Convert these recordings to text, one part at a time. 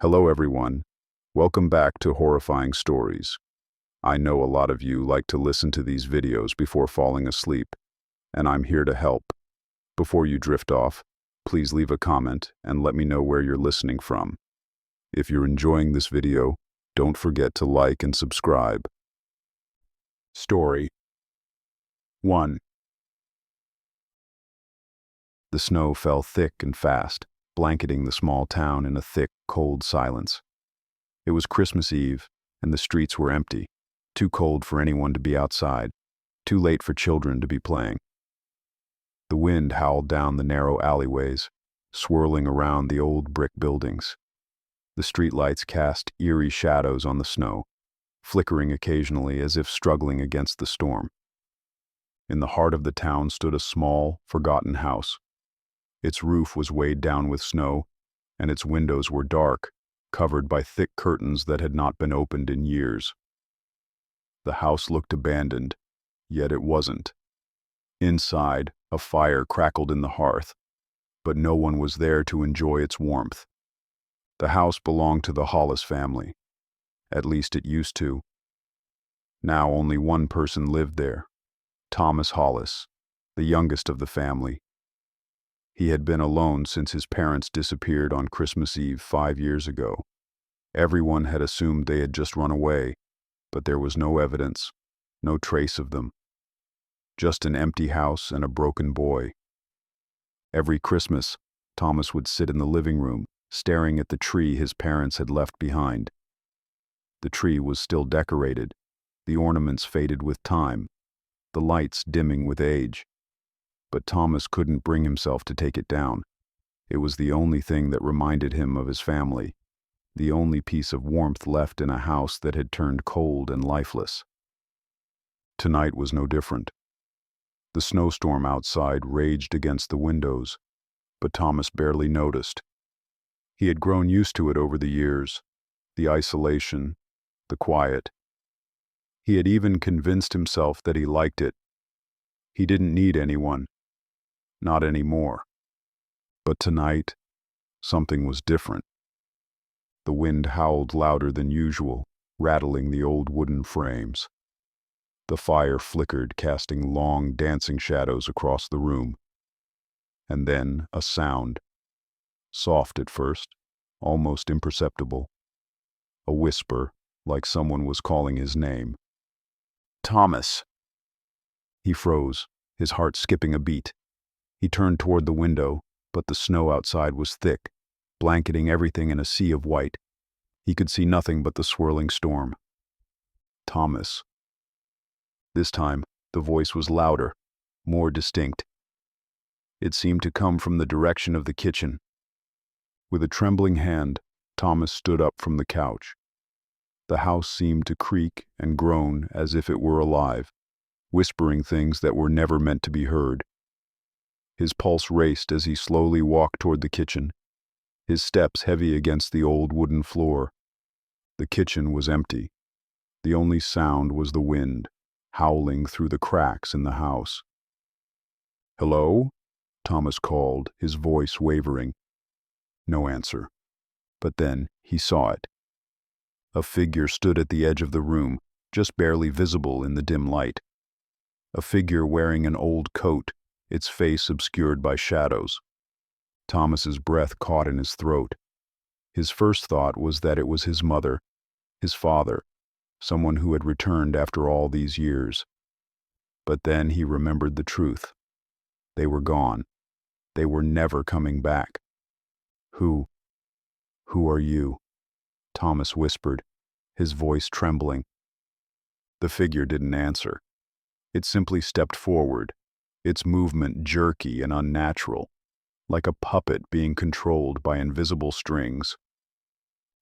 Hello everyone. Welcome back to Horrifying Stories. I know a lot of you like to listen to these videos before falling asleep, and I'm here to help. Before you drift off, please leave a comment and let me know where you're listening from. If you're enjoying this video, don't forget to like and subscribe. Story 1. The snow fell thick and fast, blanketing the small town in a thick, cold silence. It was Christmas Eve, and the streets were empty, too cold for anyone to be outside, too late for children to be playing. The wind howled down the narrow alleyways, swirling around the old brick buildings. The streetlights cast eerie shadows on the snow, flickering occasionally as if struggling against the storm. In the heart of the town stood a small, forgotten house. Its roof was weighed down with snow, and its windows were dark, covered by thick curtains that had not been opened in years. The house looked abandoned, yet it wasn't. Inside, a fire crackled in the hearth, but no one was there to enjoy its warmth. The house belonged to the Hollis family. At least it used to. Now only one person lived there, Thomas Hollis, the youngest of the family. He had been alone since his parents disappeared on Christmas Eve 5 years ago. Everyone had assumed they had just run away, but there was no evidence, no trace of them. Just an empty house and a broken boy. Every Christmas, Thomas would sit in the living room, staring at the tree his parents had left behind. The tree was still decorated, the ornaments faded with time, the lights dimming with age. But Thomas couldn't bring himself to take it down. It was the only thing that reminded him of his family, the only piece of warmth left in a house that had turned cold and lifeless. Tonight was no different. The snowstorm outside raged against the windows, but Thomas barely noticed. He had grown used to it over the years, the isolation, the quiet. He had even convinced himself that he liked it. He didn't need anyone. Not anymore. But tonight, something was different. The wind howled louder than usual, rattling the old wooden frames. The fire flickered, casting long, dancing shadows across the room. And then a sound. Soft at first, almost imperceptible. A whisper, like someone was calling his name. "Thomas!" He froze, his heart skipping a beat. He turned toward the window, but the snow outside was thick, blanketing everything in a sea of white. He could see nothing but the swirling storm. "Thomas." This time, the voice was louder, more distinct. It seemed to come from the direction of the kitchen. With a trembling hand, Thomas stood up from the couch. The house seemed to creak and groan as if it were alive, whispering things that were never meant to be heard. His pulse raced as he slowly walked toward the kitchen, his steps heavy against the old wooden floor. The kitchen was empty. The only sound was the wind, howling through the cracks in the house. "Hello?" Thomas called, his voice wavering. No answer. But then he saw it. A figure stood at the edge of the room, just barely visible in the dim light. A figure wearing an old coat, its face obscured by shadows. Thomas's breath caught in his throat. His first thought was that it was his mother, his father, someone who had returned after all these years. But then he remembered the truth. They were gone. They were never coming back. Who are you?" Thomas whispered, his voice trembling. The figure didn't answer. It simply stepped forward, its movement jerky and unnatural, like a puppet being controlled by invisible strings.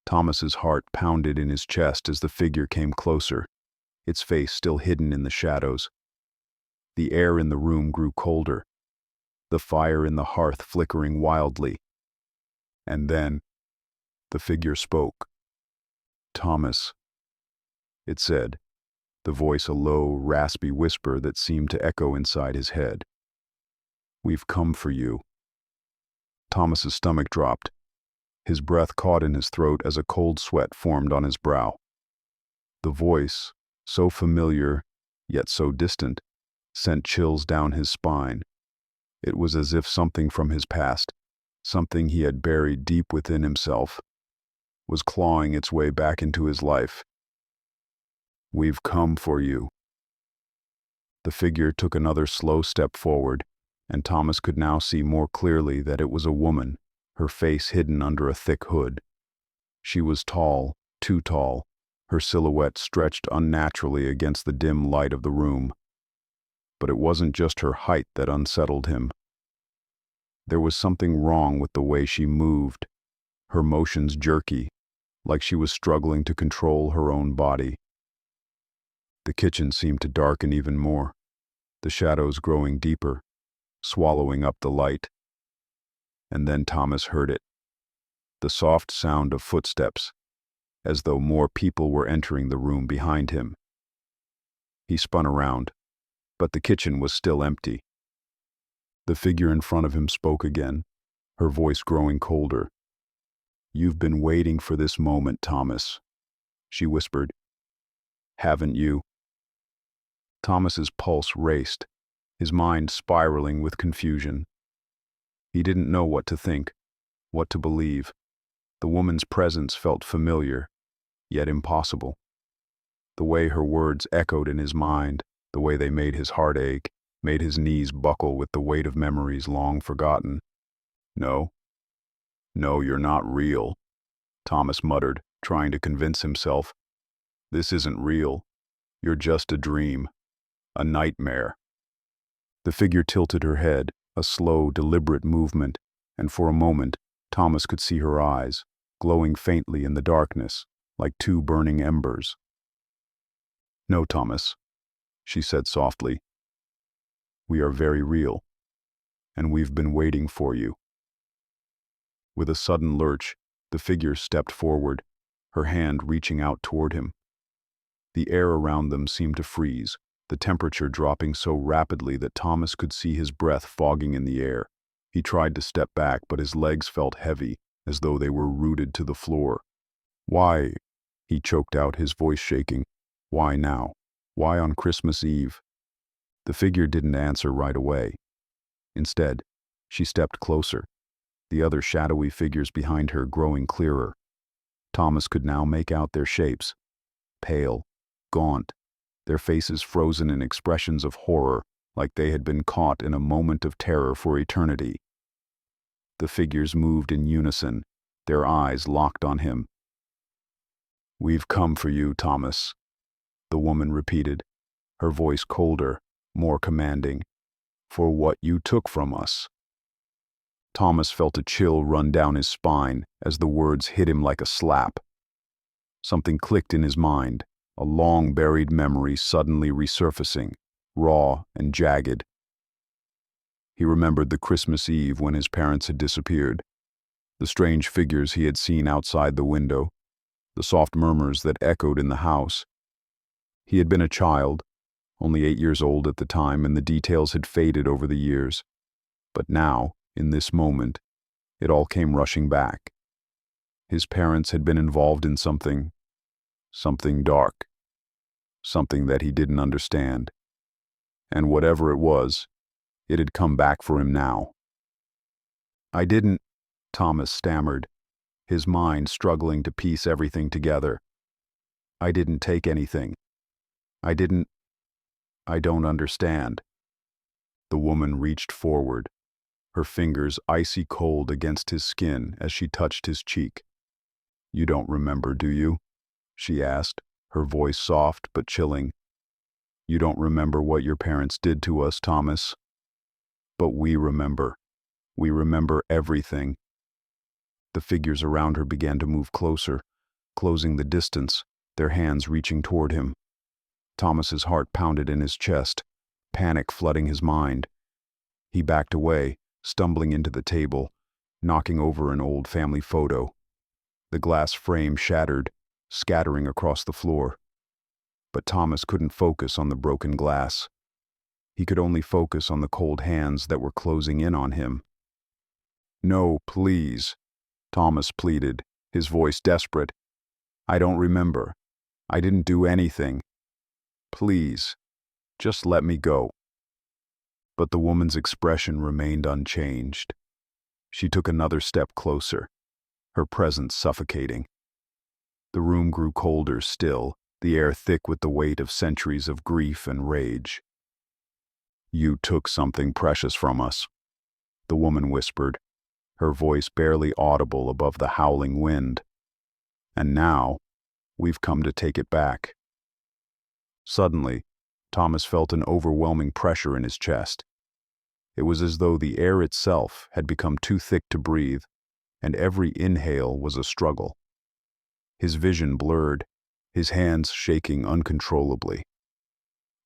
Thomas's heart pounded in his chest as the figure came closer, its face still hidden in the shadows. The air in the room grew colder, the fire in the hearth flickering wildly. And then, the figure spoke. "Thomas," it said, the voice a low, raspy whisper that seemed to echo inside his head. "We've come for you." Thomas's stomach dropped. His breath caught in his throat as a cold sweat formed on his brow. The voice, so familiar, yet so distant, sent chills down his spine. It was as if something from his past, something he had buried deep within himself, was clawing its way back into his life. "We've come for you." The figure took another slow step forward, and Thomas could now see more clearly that it was a woman, her face hidden under a thick hood. She was tall, too tall, her silhouette stretched unnaturally against the dim light of the room. But it wasn't just her height that unsettled him. There was something wrong with the way she moved, her motions jerky, like she was struggling to control her own body. The kitchen seemed to darken even more, the shadows growing deeper, swallowing up the light. And then Thomas heard it, the soft sound of footsteps, as though more people were entering the room behind him. He spun around, but the kitchen was still empty. The figure in front of him spoke again, her voice growing colder. "You've been waiting for this moment, Thomas," she whispered. "Haven't you?" Thomas's pulse raced, his mind spiraling with confusion. He didn't know what to think, what to believe. The woman's presence felt familiar, yet impossible. The way her words echoed in his mind, the way they made his heart ache, made his knees buckle with the weight of memories long forgotten. "No, no, you're not real," Thomas muttered, trying to convince himself. "This isn't real. You're just a dream, a nightmare." The figure tilted her head, a slow, deliberate movement, and for a moment, Thomas could see her eyes, glowing faintly in the darkness, like two burning embers. "No, Thomas," she said softly. "We are very real, and we've been waiting for you." With a sudden lurch, the figure stepped forward, her hand reaching out toward him. The air around them seemed to freeze, the temperature dropping so rapidly that Thomas could see his breath fogging in the air. He tried to step back, but his legs felt heavy, as though they were rooted to the floor. "Why?" he choked out, his voice shaking. "Why now? Why on Christmas Eve?" The figure didn't answer right away. Instead, she stepped closer, the other shadowy figures behind her growing clearer. Thomas could now make out their shapes, pale, gaunt, their faces frozen in expressions of horror, like they had been caught in a moment of terror for eternity. The figures moved in unison, their eyes locked on him. "We've come for you, Thomas," the woman repeated, her voice colder, more commanding. "For what you took from us." Thomas felt a chill run down his spine as the words hit him like a slap. Something clicked in his mind, a long-buried memory suddenly resurfacing, raw and jagged. He remembered the Christmas Eve when his parents had disappeared, the strange figures he had seen outside the window, the soft murmurs that echoed in the house. He had been a child, only 8 years old at the time, and the details had faded over the years. But now, in this moment, it all came rushing back. His parents had been involved in something dark, something that he didn't understand. And whatever it was, it had come back for him now. "I didn't," Thomas stammered, his mind struggling to piece everything together. "I didn't take anything. I don't understand." The woman reached forward, her fingers icy cold against his skin as she touched his cheek. "You don't remember, do you?" she asked, her voice soft but chilling. "You don't remember what your parents did to us, Thomas? But we remember. We remember everything." The figures around her began to move closer, closing the distance, their hands reaching toward him. Thomas's heart pounded in his chest, panic flooding his mind. He backed away, stumbling into the table, knocking over an old family photo. The glass frame shattered, scattering across the floor. But Thomas couldn't focus on the broken glass. He could only focus on the cold hands that were closing in on him. "No, please," Thomas pleaded, his voice desperate. "I don't remember. I didn't do anything. Please, just let me go." But the woman's expression remained unchanged. She took another step closer, her presence suffocating. The room grew colder still, the air thick with the weight of centuries of grief and rage. "You took something precious from us," the woman whispered, her voice barely audible above the howling wind. "And now, we've come to take it back." Suddenly, Thomas felt an overwhelming pressure in his chest. It was as though the air itself had become too thick to breathe, and every inhale was a struggle. His vision blurred, his hands shaking uncontrollably.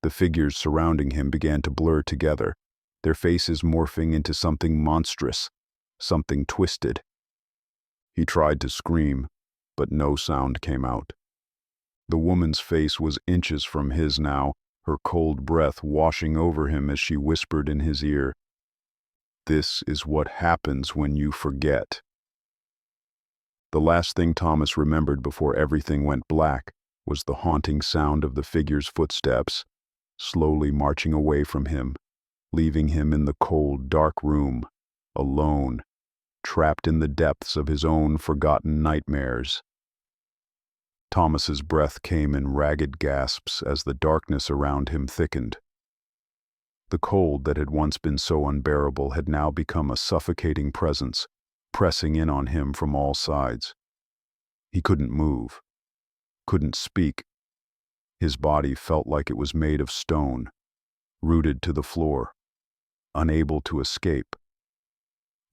The figures surrounding him began to blur together, their faces morphing into something monstrous, something twisted. He tried to scream, but no sound came out. The woman's face was inches from his now, her cold breath washing over him as she whispered in his ear, "This is what happens when you forget." The last thing Thomas remembered before everything went black was the haunting sound of the figure's footsteps, slowly marching away from him, leaving him in the cold, dark room, alone, trapped in the depths of his own forgotten nightmares. Thomas's breath came in ragged gasps as the darkness around him thickened. The cold that had once been so unbearable had now become a suffocating presence, pressing in on him from all sides. He couldn't move, couldn't speak. His body felt like it was made of stone, rooted to the floor, unable to escape.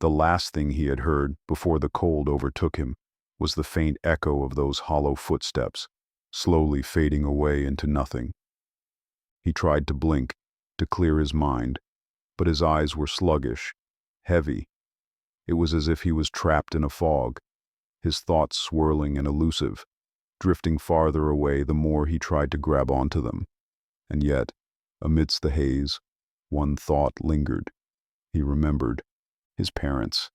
The last thing he had heard before the cold overtook him was the faint echo of those hollow footsteps, slowly fading away into nothing. He tried to blink, to clear his mind, but his eyes were sluggish, heavy. It was as if he was trapped in a fog, his thoughts swirling and elusive, drifting farther away the more he tried to grab onto them. And yet, amidst the haze, one thought lingered. He remembered his parents.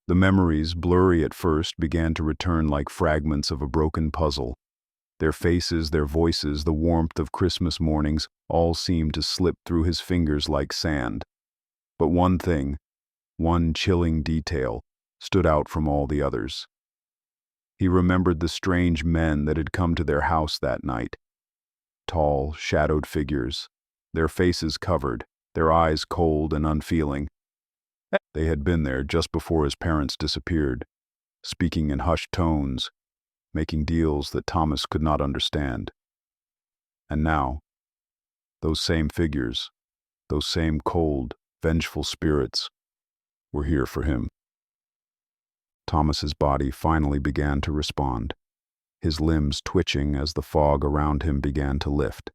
The memories, blurry at first, began to return like fragments of a broken puzzle. Their faces, their voices, the warmth of Christmas mornings, all seemed to slip through his fingers like sand. But one thing, one chilling detail, stood out from all the others. He remembered the strange men that had come to their house that night. Tall, shadowed figures, their faces covered, their eyes cold and unfeeling. They had been there just before his parents disappeared, speaking in hushed tones, making deals that Thomas could not understand. And now, those same figures, those same cold, vengeful spirits, were here for him. Thomas's body finally began to respond, his limbs twitching as the fog around him began to lift.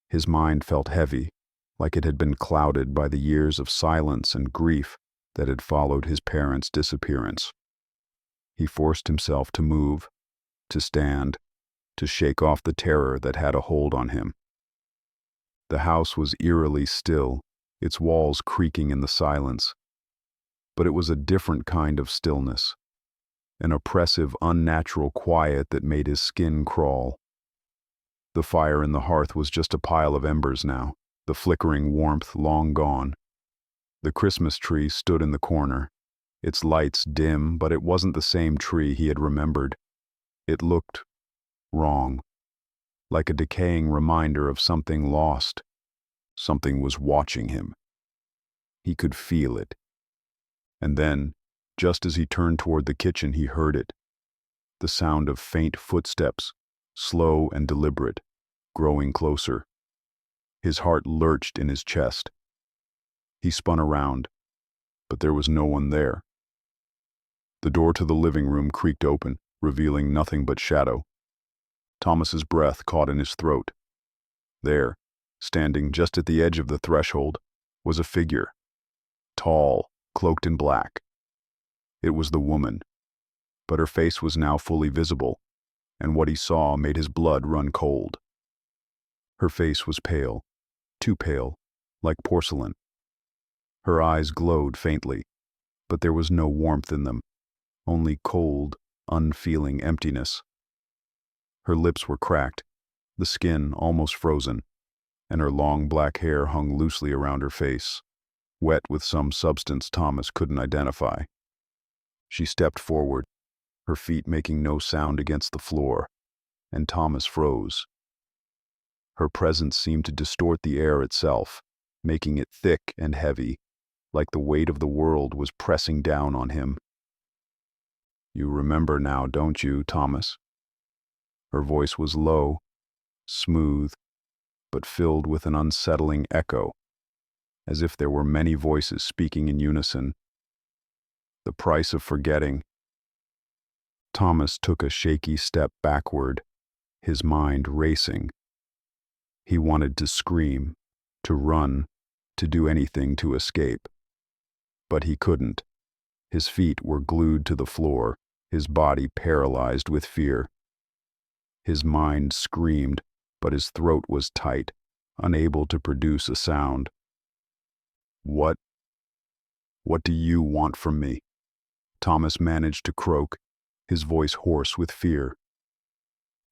His mind felt heavy, like it had been clouded by the years of silence and grief that had followed his parents' disappearance. He forced himself to move, to stand, to shake off the terror that had a hold on him. The house was eerily still, its walls creaking in the silence. But it was a different kind of stillness, an oppressive, unnatural quiet that made his skin crawl. The fire in the hearth was just a pile of embers now, the flickering warmth long gone. The Christmas tree stood in the corner, its lights dim, but it wasn't the same tree he had remembered. It looked wrong, like a decaying reminder of something lost. Something was watching him. He could feel it. And then, just as he turned toward the kitchen, he heard it. The sound of faint footsteps, slow and deliberate, growing closer. His heart lurched in his chest. He spun around, but there was no one there. The door to the living room creaked open, revealing nothing but shadow. Thomas's breath caught in his throat. There, standing just at the edge of the threshold, was a figure. Tall, cloaked in black. It was the woman, but her face was now fully visible, and what he saw made his blood run cold. Her face was pale, too pale, like porcelain. Her eyes glowed faintly, but there was no warmth in them, only cold, unfeeling emptiness. Her lips were cracked, the skin almost frozen, and her long black hair hung loosely around her face, wet with some substance Thomas couldn't identify. She stepped forward, her feet making no sound against the floor, and Thomas froze. Her presence seemed to distort the air itself, making it thick and heavy, like the weight of the world was pressing down on him. "You remember now, don't you, Thomas?" Her voice was low, smooth, but filled with an unsettling echo, as if there were many voices speaking in unison. "The price of forgetting." Thomas took a shaky step backward, his mind racing. He wanted to scream, to run, to do anything to escape. But he couldn't. His feet were glued to the floor, his body paralyzed with fear. His mind screamed, but his throat was tight, unable to produce a sound. What do you want from me?" Thomas managed to croak, his voice hoarse with fear.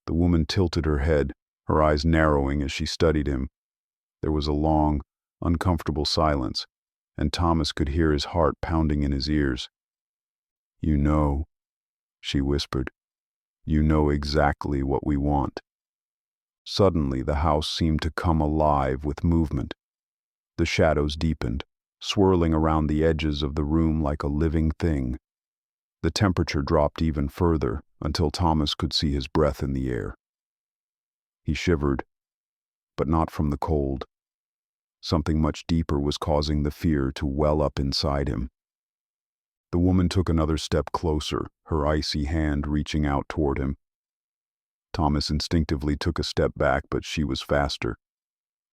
The woman tilted her head, her eyes narrowing as she studied him. There was a long, uncomfortable silence, and Thomas could hear his heart pounding in his ears. "You know," she whispered, "you know exactly what we want." Suddenly the house seemed to come alive with movement. The shadows deepened, swirling around the edges of the room like a living thing. The temperature dropped even further until Thomas could see his breath in the air. He shivered, but not from the cold. Something much deeper was causing the fear to well up inside him. The woman took another step closer, her icy hand reaching out toward him. Thomas instinctively took a step back, but she was faster.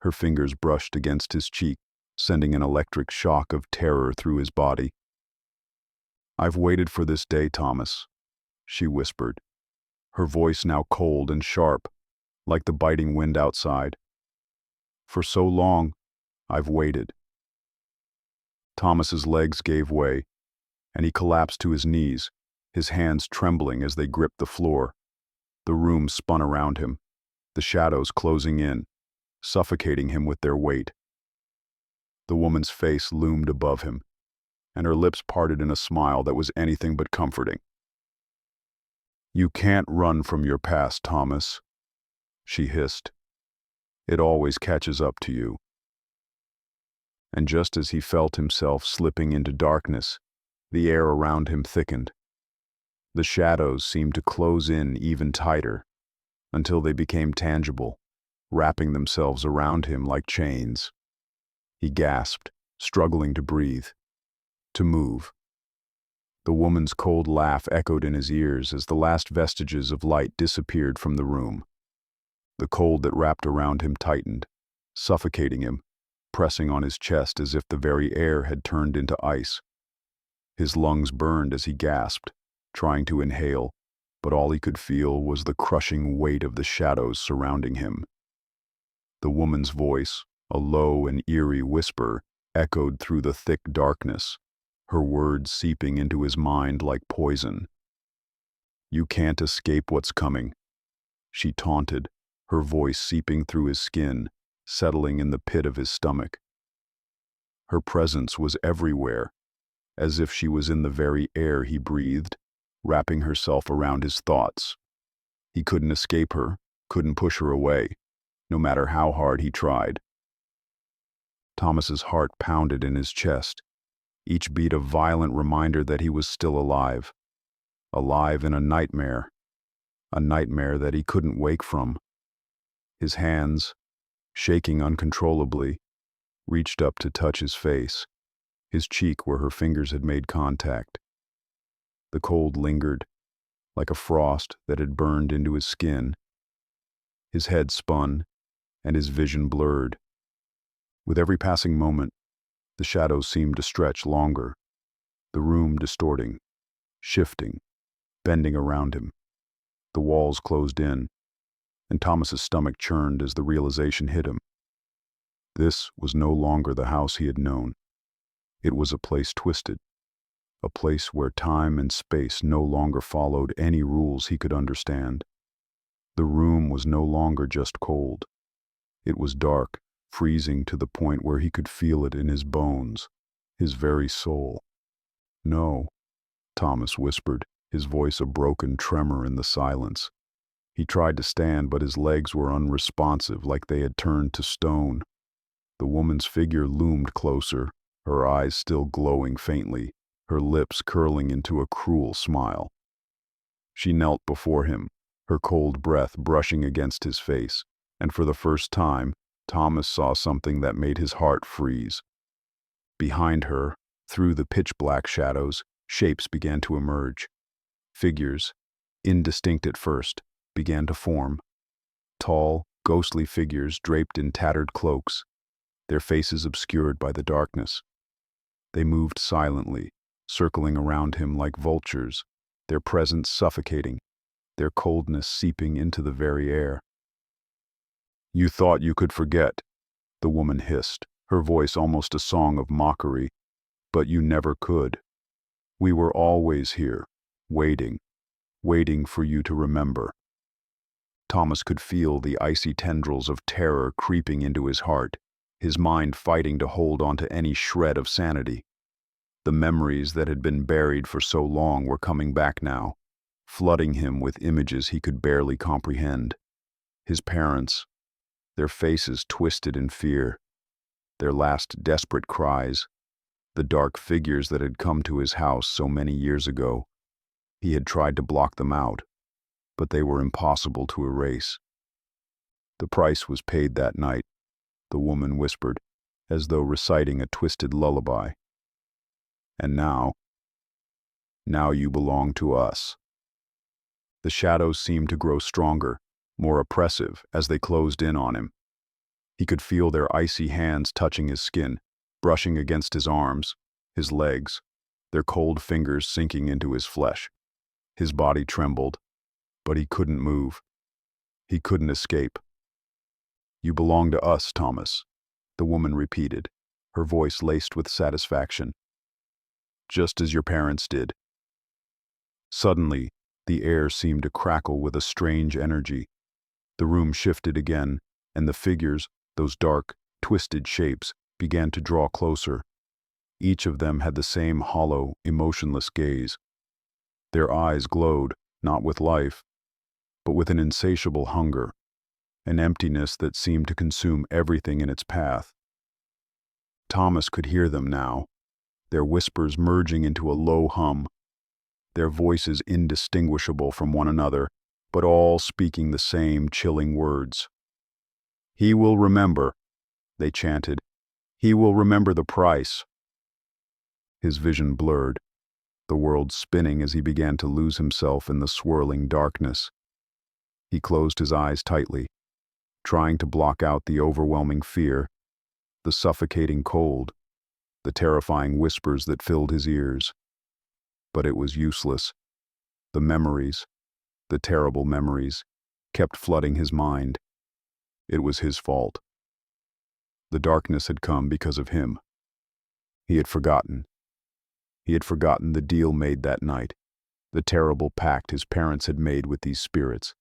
Her fingers brushed against his cheek, sending an electric shock of terror through his body. "I've waited for this day, Thomas," she whispered, her voice now cold and sharp, like the biting wind outside. "For so long, I've waited." Thomas's legs gave way, and he collapsed to his knees, his hands trembling as they gripped the floor. The room spun around him, the shadows closing in, suffocating him with their weight. The woman's face loomed above him, and her lips parted in a smile that was anything but comforting. "You can't run from your past, Thomas," she hissed. "It always catches up to you." And just as he felt himself slipping into darkness, the air around him thickened. The shadows seemed to close in even tighter, until they became tangible, wrapping themselves around him like chains. He gasped, struggling to breathe, to move. The woman's cold laugh echoed in his ears as the last vestiges of light disappeared from the room. The cold that wrapped around him tightened, suffocating him, pressing on his chest as if the very air had turned into ice. His lungs burned as he gasped, trying to inhale, but all he could feel was the crushing weight of the shadows surrounding him. The woman's voice, a low and eerie whisper, echoed through the thick darkness, her words seeping into his mind like poison. "You can't escape what's coming," she taunted, her voice seeping through his skin, settling in the pit of his stomach. Her presence was everywhere, as if she was in the very air he breathed, wrapping herself around his thoughts. He couldn't escape her, couldn't push her away, no matter how hard he tried. Thomas's heart pounded in his chest, each beat a violent reminder that he was still alive. Alive in a nightmare that he couldn't wake from. His hands, shaking uncontrollably, reached up to touch his face, his cheek where her fingers had made contact. The cold lingered, like a frost that had burned into his skin. His head spun, and his vision blurred. With every passing moment, the shadows seemed to stretch longer, the room distorting, shifting, bending around him. The walls closed in, and Thomas's stomach churned as the realization hit him. This was no longer the house he had known. It was a place twisted, a place where time and space no longer followed any rules he could understand. The room was no longer just cold. It was dark, freezing to the point where he could feel it in his bones, his very soul. "No," Thomas whispered, his voice a broken tremor in the silence. He tried to stand, but his legs were unresponsive, like they had turned to stone. The woman's figure loomed closer, her eyes still glowing faintly, her lips curling into a cruel smile. She knelt before him, her cold breath brushing against his face, and for the first time, Thomas saw something that made his heart freeze. Behind her, through the pitch-black shadows, shapes began to emerge. Figures, indistinct at first, began to form. Tall, ghostly figures draped in tattered cloaks, their faces obscured by the darkness. They moved silently, circling around him like vultures, their presence suffocating, their coldness seeping into the very air. "You thought you could forget," the woman hissed, her voice almost a song of mockery, "but you never could. We were always here, waiting for you to remember." Thomas could feel the icy tendrils of terror creeping into his heart, his mind fighting to hold onto any shred of sanity. The memories that had been buried for so long were coming back now, flooding him with images he could barely comprehend. His parents, their faces twisted in fear, their last desperate cries, the dark figures that had come to his house so many years ago. He had tried to block them out, but they were impossible to erase. "The price was paid that night," the woman whispered, as though reciting a twisted lullaby. "And now you belong to us." The shadows seemed to grow stronger, more oppressive, as they closed in on him. He could feel their icy hands touching his skin, brushing against his arms, his legs, their cold fingers sinking into his flesh. His body trembled, but he couldn't move. He couldn't escape. "You belong to us, Thomas," the woman repeated, her voice laced with satisfaction. "Just as your parents did." Suddenly, the air seemed to crackle with a strange energy. The room shifted again, and the figures, those dark, twisted shapes, began to draw closer. Each of them had the same hollow, emotionless gaze. Their eyes glowed, not with life, but with an insatiable hunger, an emptiness that seemed to consume everything in its path. Thomas could hear them now, their whispers merging into a low hum, their voices indistinguishable from one another, but all speaking the same chilling words. "He will remember," they chanted. "He will remember the price." His vision blurred, the world spinning as he began to lose himself in the swirling darkness. He closed his eyes tightly, trying to block out the overwhelming fear, the suffocating cold, the terrifying whispers that filled his ears. But it was useless. The memories, the terrible memories, kept flooding his mind. It was his fault. The darkness had come because of him. He had forgotten. He had forgotten the deal made that night, the terrible pact his parents had made with these spirits,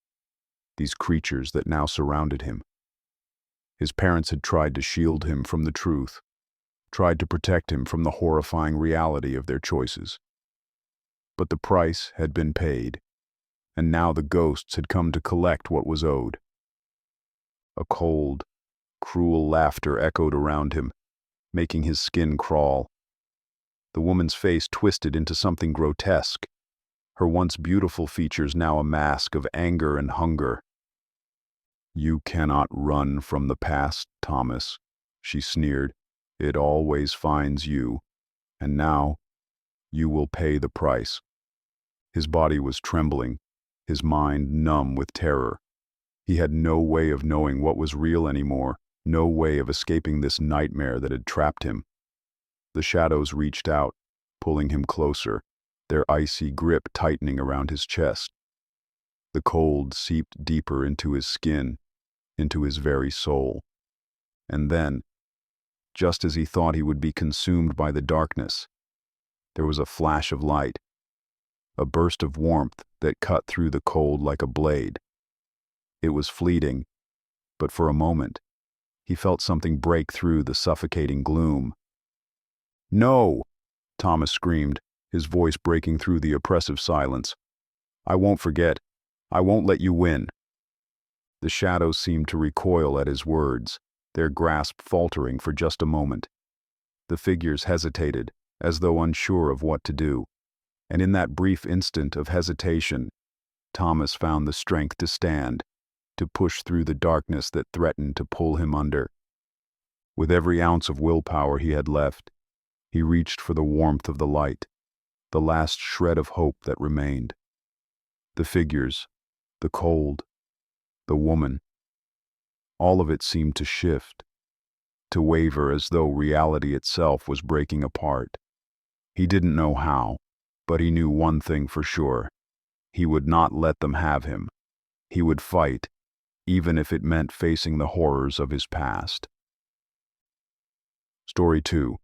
these creatures that now surrounded him. His parents had tried to shield him from the truth, tried to protect him from the horrifying reality of their choices. But the price had been paid, and now the ghosts had come to collect what was owed. A cold, cruel laughter echoed around him, making his skin crawl. The woman's face twisted into something grotesque, her once beautiful features now a mask of anger and hunger. "You cannot run from the past, Thomas," she sneered. "It always finds you, and now you will pay the price." His body was trembling, his mind numb with terror. He had no way of knowing what was real anymore, no way of escaping this nightmare that had trapped him. The shadows reached out, pulling him closer, their icy grip tightening around his chest. The cold seeped deeper into his skin, into his very soul. And then, just as he thought he would be consumed by the darkness, There was a flash of light, a burst of warmth that cut through the cold like a blade. It was fleeting, but for a moment, he felt something break through the suffocating gloom. "No!" Thomas screamed, his voice breaking through the oppressive silence. "I won't forget. I won't let you win." The shadows seemed to recoil at his words, their grasp faltering for just a moment. The figures hesitated, as though unsure of what to do. And in that brief instant of hesitation, Thomas found the strength to stand, to push through the darkness that threatened to pull him under. With every ounce of willpower he had left, he reached for the warmth of the light, the last shred of hope that remained. The figures, the cold, the woman, all of it seemed to shift, to waver as though reality itself was breaking apart. He didn't know how, but he knew one thing for sure. He would not let them have him. He would fight, even if it meant facing the horrors of his past. Story 2.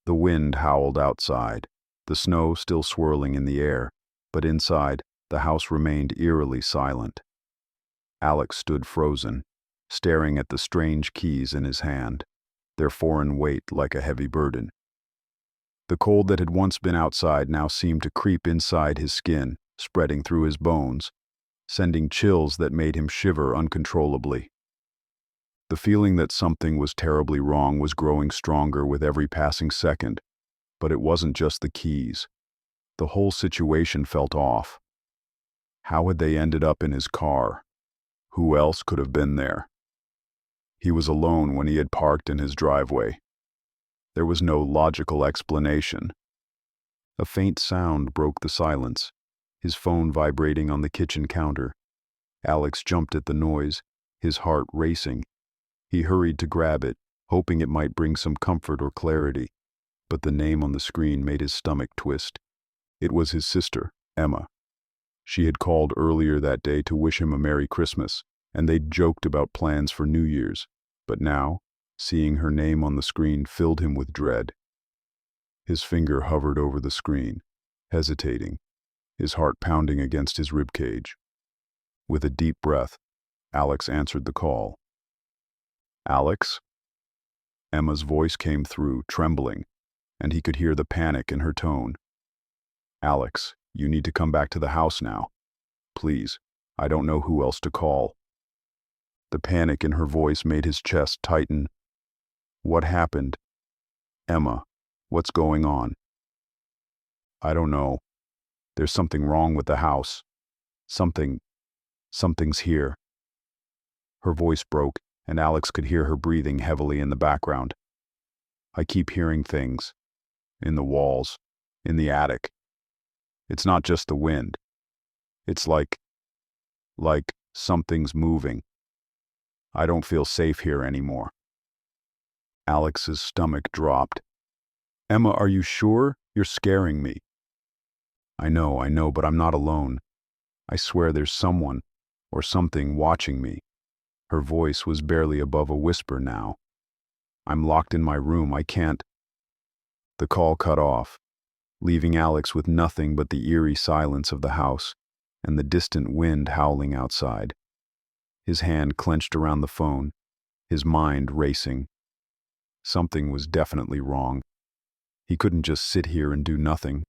The wind howled outside, the snow still swirling in the air, but inside, the house remained eerily silent. Alex stood frozen, staring at the strange keys in his hand, their foreign weight like a heavy burden. The cold that had once been outside now seemed to creep inside his skin, spreading through his bones, sending chills that made him shiver uncontrollably. The feeling that something was terribly wrong was growing stronger with every passing second, but it wasn't just the keys. The whole situation felt off. How had they ended up in his car? Who else could have been there? He was alone when he had parked in his driveway. There was no logical explanation. A faint sound broke the silence, his phone vibrating on the kitchen counter. Alex jumped at the noise, his heart racing. He hurried to grab it, hoping it might bring some comfort or clarity, but the name on the screen made his stomach twist. It was his sister, Emma. She had called earlier that day to wish him a Merry Christmas, and they'd joked about plans for New Year's, but now, seeing her name on the screen filled him with dread. His finger hovered over the screen, hesitating, his heart pounding against his ribcage. With a deep breath, Alex answered the call. "Alex?" Emma's voice came through, trembling, and he could hear the panic in her tone. "Alex, you need to come back to the house now. Please, I don't know who else to call." The panic in her voice made his chest tighten. "What happened? Emma, what's going on?" "I don't know. There's something wrong with the house. Something's here." Her voice broke, and Alex could hear her breathing heavily in the background. "I keep hearing things. In the walls. In the attic. It's not just the wind. It's like something's moving. I don't feel safe here anymore." Alex's stomach dropped. "Emma, are you sure? You're scaring me." I know, but I'm not alone. I swear there's someone, or something, watching me." Her voice was barely above a whisper now. "I'm locked in my room, I can't." The call cut off, leaving Alex with nothing but the eerie silence of the house and the distant wind howling outside. His hand clenched around the phone, his mind racing. Something was definitely wrong. He couldn't just sit here and do nothing.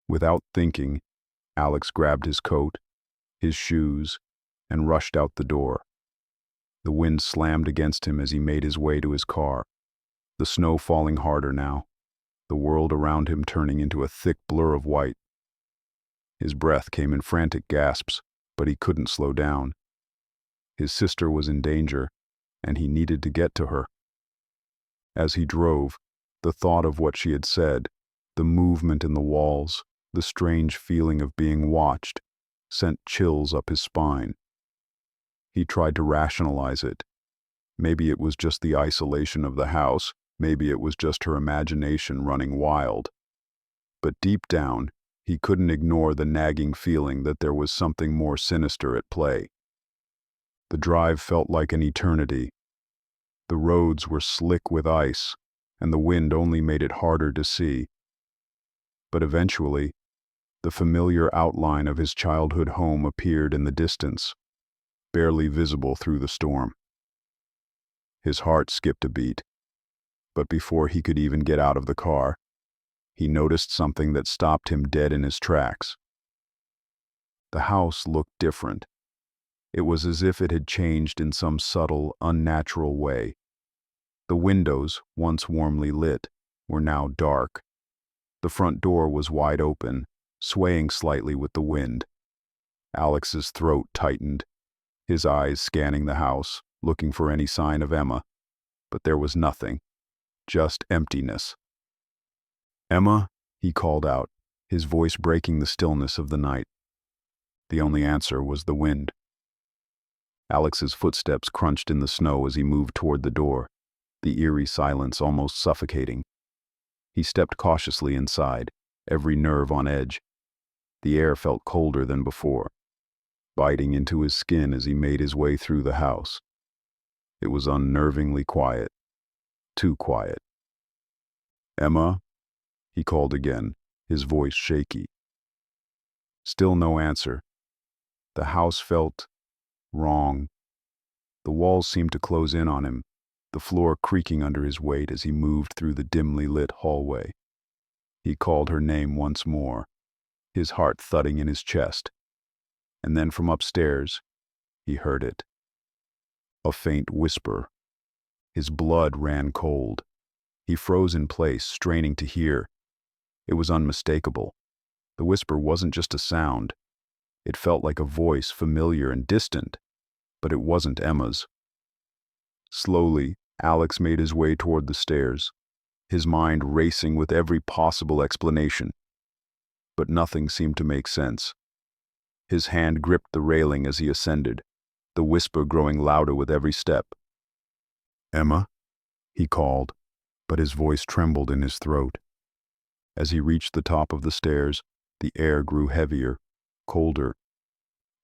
Without thinking, Alex grabbed his coat, his shoes, and rushed out the door. The wind slammed against him as he made his way to his car, the snow falling harder now, the world around him turning into a thick blur of white. His breath came in frantic gasps, but he couldn't slow down. His sister was in danger, and he needed to get to her. As he drove, the thought of what she had said, the movement in the walls, the strange feeling of being watched, sent chills up his spine. He tried to rationalize it. Maybe it was just the isolation of the house, maybe it was just her imagination running wild. But deep down, he couldn't ignore the nagging feeling that there was something more sinister at play. The drive felt like an eternity. The roads were slick with ice, and the wind only made it harder to see. But eventually, the familiar outline of his childhood home appeared in the distance, barely visible through the storm. His heart skipped a beat, but before he could even get out of the car, he noticed something that stopped him dead in his tracks. The house looked different. It was as if it had changed in some subtle, unnatural way. The windows, once warmly lit, were now dark. The front door was wide open, swaying slightly with the wind. Alex's throat tightened, his eyes scanning the house, looking for any sign of Emma. But there was nothing, just emptiness. "Emma?" he called out, his voice breaking the stillness of the night. The only answer was the wind. Alex's footsteps crunched in the snow as he moved toward the door, the eerie silence almost suffocating. He stepped cautiously inside, every nerve on edge. The air felt colder than before, biting into his skin as he made his way through the house. It was unnervingly quiet, too quiet. "Emma?" he called again, his voice shaky. Still no answer. The house felt wrong. The walls seemed to close in on him, the floor creaking under his weight as he moved through the dimly lit hallway. He called her name once more, his heart thudding in his chest. And then from upstairs, he heard it. A faint whisper. His blood ran cold. He froze in place, straining to hear. It was unmistakable. The whisper wasn't just a sound. It felt like a voice, familiar and distant, but it wasn't Emma's. Slowly, Alex made his way toward the stairs, his mind racing with every possible explanation. But nothing seemed to make sense. His hand gripped the railing as he ascended, the whisper growing louder with every step. "Emma?" he called, but his voice trembled in his throat. As he reached the top of the stairs, the air grew heavier, colder.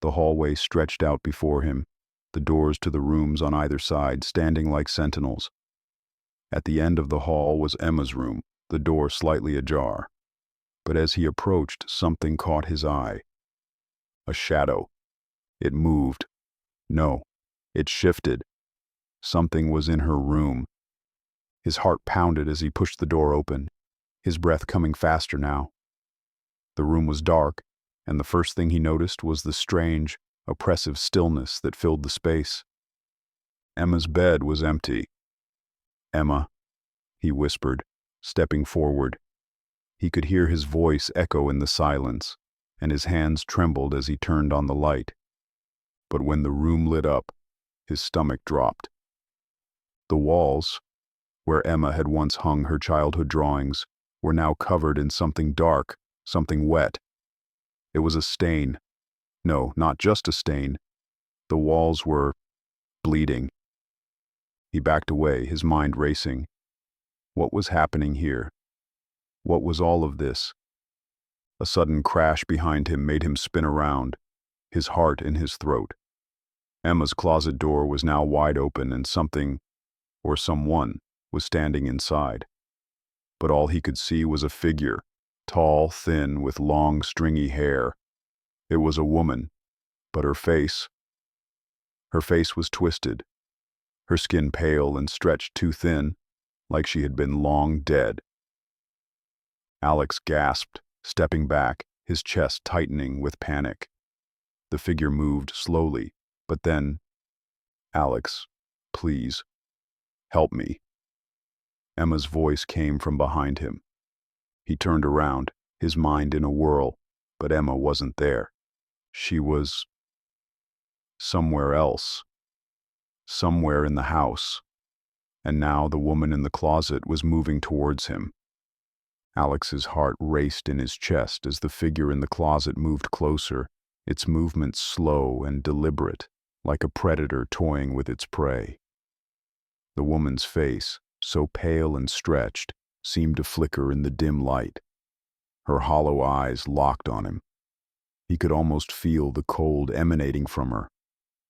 The hallway stretched out before him, the doors to the rooms on either side standing like sentinels. At the end of the hall was Emma's room, the door slightly ajar. But as he approached, something caught his eye. A shadow. It moved. No, it shifted. Something was in her room. His heart pounded as he pushed the door open, his breath coming faster now. The room was dark, and the first thing he noticed was the strange, oppressive stillness that filled the space. Emma's bed was empty. "Emma," he whispered, stepping forward. He could hear his voice echo in the silence, and his hands trembled as he turned on the light. But when the room lit up, his stomach dropped. The walls, where Emma had once hung her childhood drawings, were now covered in something dark, something wet. It was a stain. No, not just a stain. The walls were bleeding. He backed away, his mind racing. What was happening here? What was all of this? A sudden crash behind him made him spin around, his heart in his throat. Emma's closet door was now wide open and something, or someone, was standing inside. But all he could see was a figure, tall, thin, with long, stringy hair. It was a woman, but her face was twisted, her skin pale and stretched too thin, like she had been long dead. Alex gasped, stepping back, his chest tightening with panic. The figure moved slowly, but then, "Alex, please, help me." Emma's voice came from behind him. He turned around, his mind in a whirl, but Emma wasn't there. She was somewhere else, somewhere in the house, and now the woman in the closet was moving towards him. Alex's heart raced in his chest as the figure in the closet moved closer, its movements slow and deliberate, like a predator toying with its prey. The woman's face, so pale and stretched, seemed to flicker in the dim light. Her hollow eyes locked on him. He could almost feel the cold emanating from her,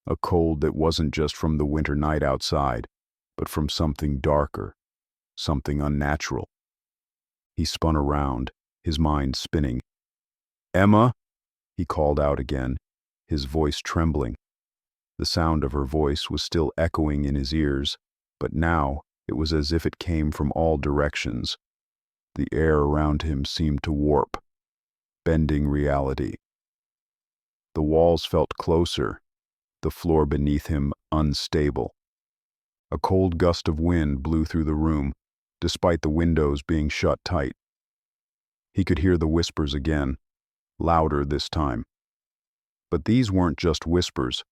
a cold that wasn't just from the winter night outside, but from something darker, something unnatural. He spun around, his mind spinning. "Emma?" he called out again, his voice trembling. The sound of her voice was still echoing in his ears, but now it was as if it came from all directions. The air around him seemed to warp, bending reality. The walls felt closer, the floor beneath him unstable. A cold gust of wind blew through the room, despite the windows being shut tight. He could hear the whispers again, louder this time. But these weren't just whispers.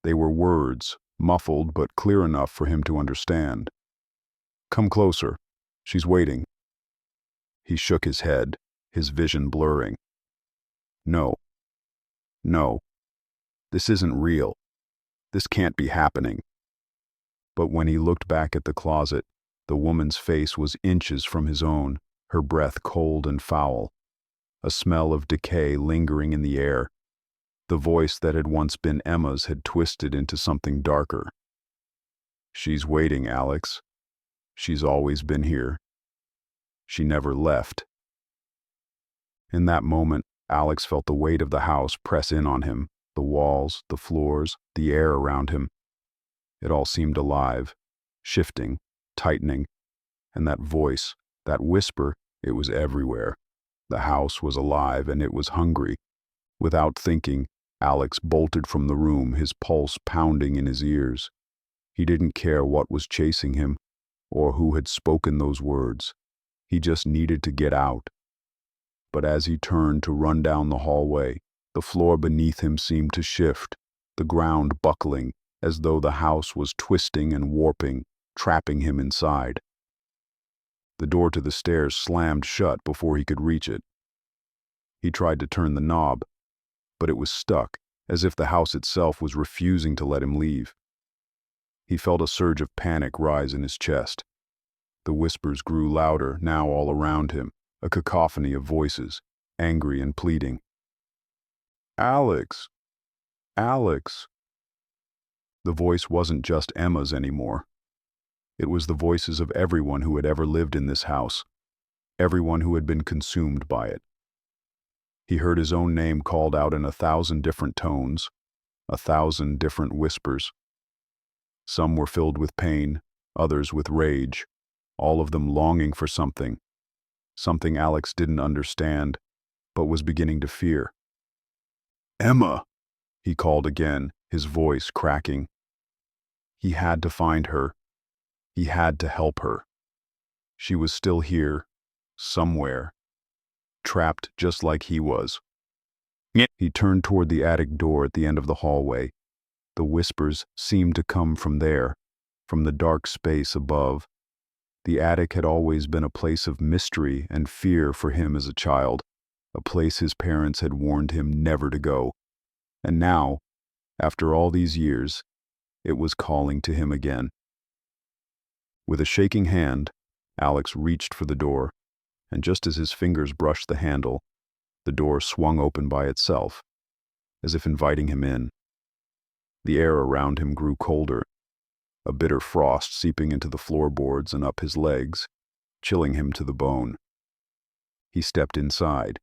They were words, muffled but clear enough for him to understand. "Come closer. She's waiting." He shook his head, his vision blurring. No. No. This isn't real. This can't be happening. But when he looked back at the closet, the woman's face was inches from his own, her breath cold and foul, a smell of decay lingering in the air. The voice that had once been Emma's had twisted into something darker. "She's waiting, Alex. She's always been here. She never left." In that moment, Alex felt the weight of the house press in on him, the walls, the floors, the air around him. It all seemed alive, shifting, tightening, and that voice, that whisper, it was everywhere. The house was alive and it was hungry. Without thinking, Alex bolted from the room, his pulse pounding in his ears. He didn't care what was chasing him, or who had spoken those words. He just needed to get out. But as he turned to run down the hallway, the floor beneath him seemed to shift, the ground buckling, as though the house was twisting and warping, trapping him inside. The door to the stairs slammed shut before he could reach it. He tried to turn the knob, but it was stuck, as if the house itself was refusing to let him leave. He felt a surge of panic rise in his chest. The whispers grew louder, now all around him, a cacophony of voices, angry and pleading. "Alex! Alex!" The voice wasn't just Emma's anymore. It was the voices of everyone who had ever lived in this house, everyone who had been consumed by it. He heard his own name called out in 1,000 different tones, 1,000 different whispers. Some were filled with pain, others with rage, all of them longing for something Alex didn't understand, but was beginning to fear. "Emma!" he called again, his voice cracking. He had to find her. He had to help her. She was still here, somewhere, trapped just like he was. He turned toward the attic door at the end of the hallway. The whispers seemed to come from there, from the dark space above. The attic had always been a place of mystery and fear for him as a child, a place his parents had warned him never to go. And now, after all these years, it was calling to him again. With a shaking hand, Alex reached for the door, and just as his fingers brushed the handle, the door swung open by itself, as if inviting him in. The air around him grew colder, a bitter frost seeping into the floorboards and up his legs, chilling him to the bone. He stepped inside.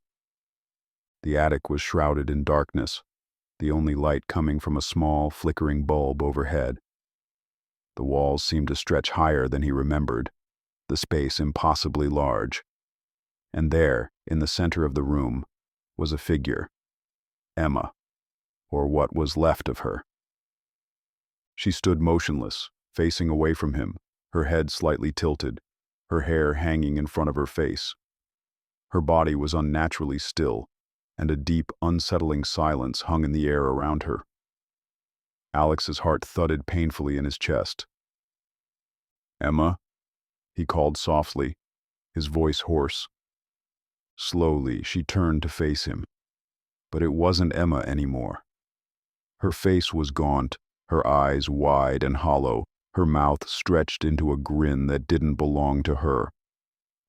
The attic was shrouded in darkness, the only light coming from a small, flickering bulb overhead. The walls seemed to stretch higher than he remembered, the space impossibly large. And there, in the center of the room, was a figure, Emma, or what was left of her. She stood motionless, facing away from him, her head slightly tilted, her hair hanging in front of her face. Her body was unnaturally still, and a deep, unsettling silence hung in the air around her. Alex's heart thudded painfully in his chest. "Emma?" he called softly, his voice hoarse. Slowly, she turned to face him. But it wasn't Emma anymore. Her face was gaunt, her eyes wide and hollow, her mouth stretched into a grin that didn't belong to her.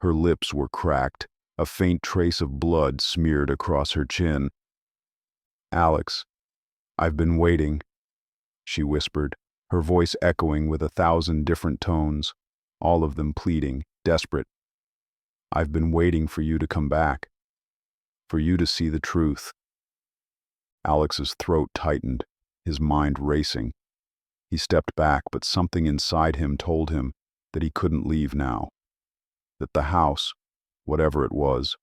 Her lips were cracked, a faint trace of blood smeared across her chin. "Alex, I've been waiting," she whispered, her voice echoing with 1,000 different tones, all of them pleading, desperate. "I've been waiting for you to come back, for you to see the truth." Alex's throat tightened, his mind racing. He stepped back, but something inside him told him that he couldn't leave now, that the house, whatever it was,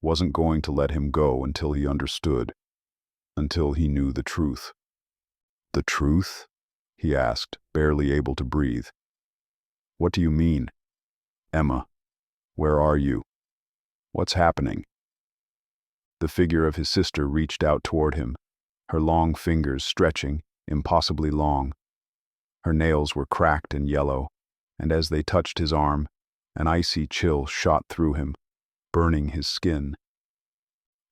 wasn't going to let him go until he understood, until he knew the truth. "The truth?" he asked, barely able to breathe. "What do you mean? Emma, where are you? What's happening?" The figure of his sister reached out toward him, her long fingers stretching, impossibly long. Her nails were cracked and yellow, and as they touched his arm, an icy chill shot through him, burning his skin.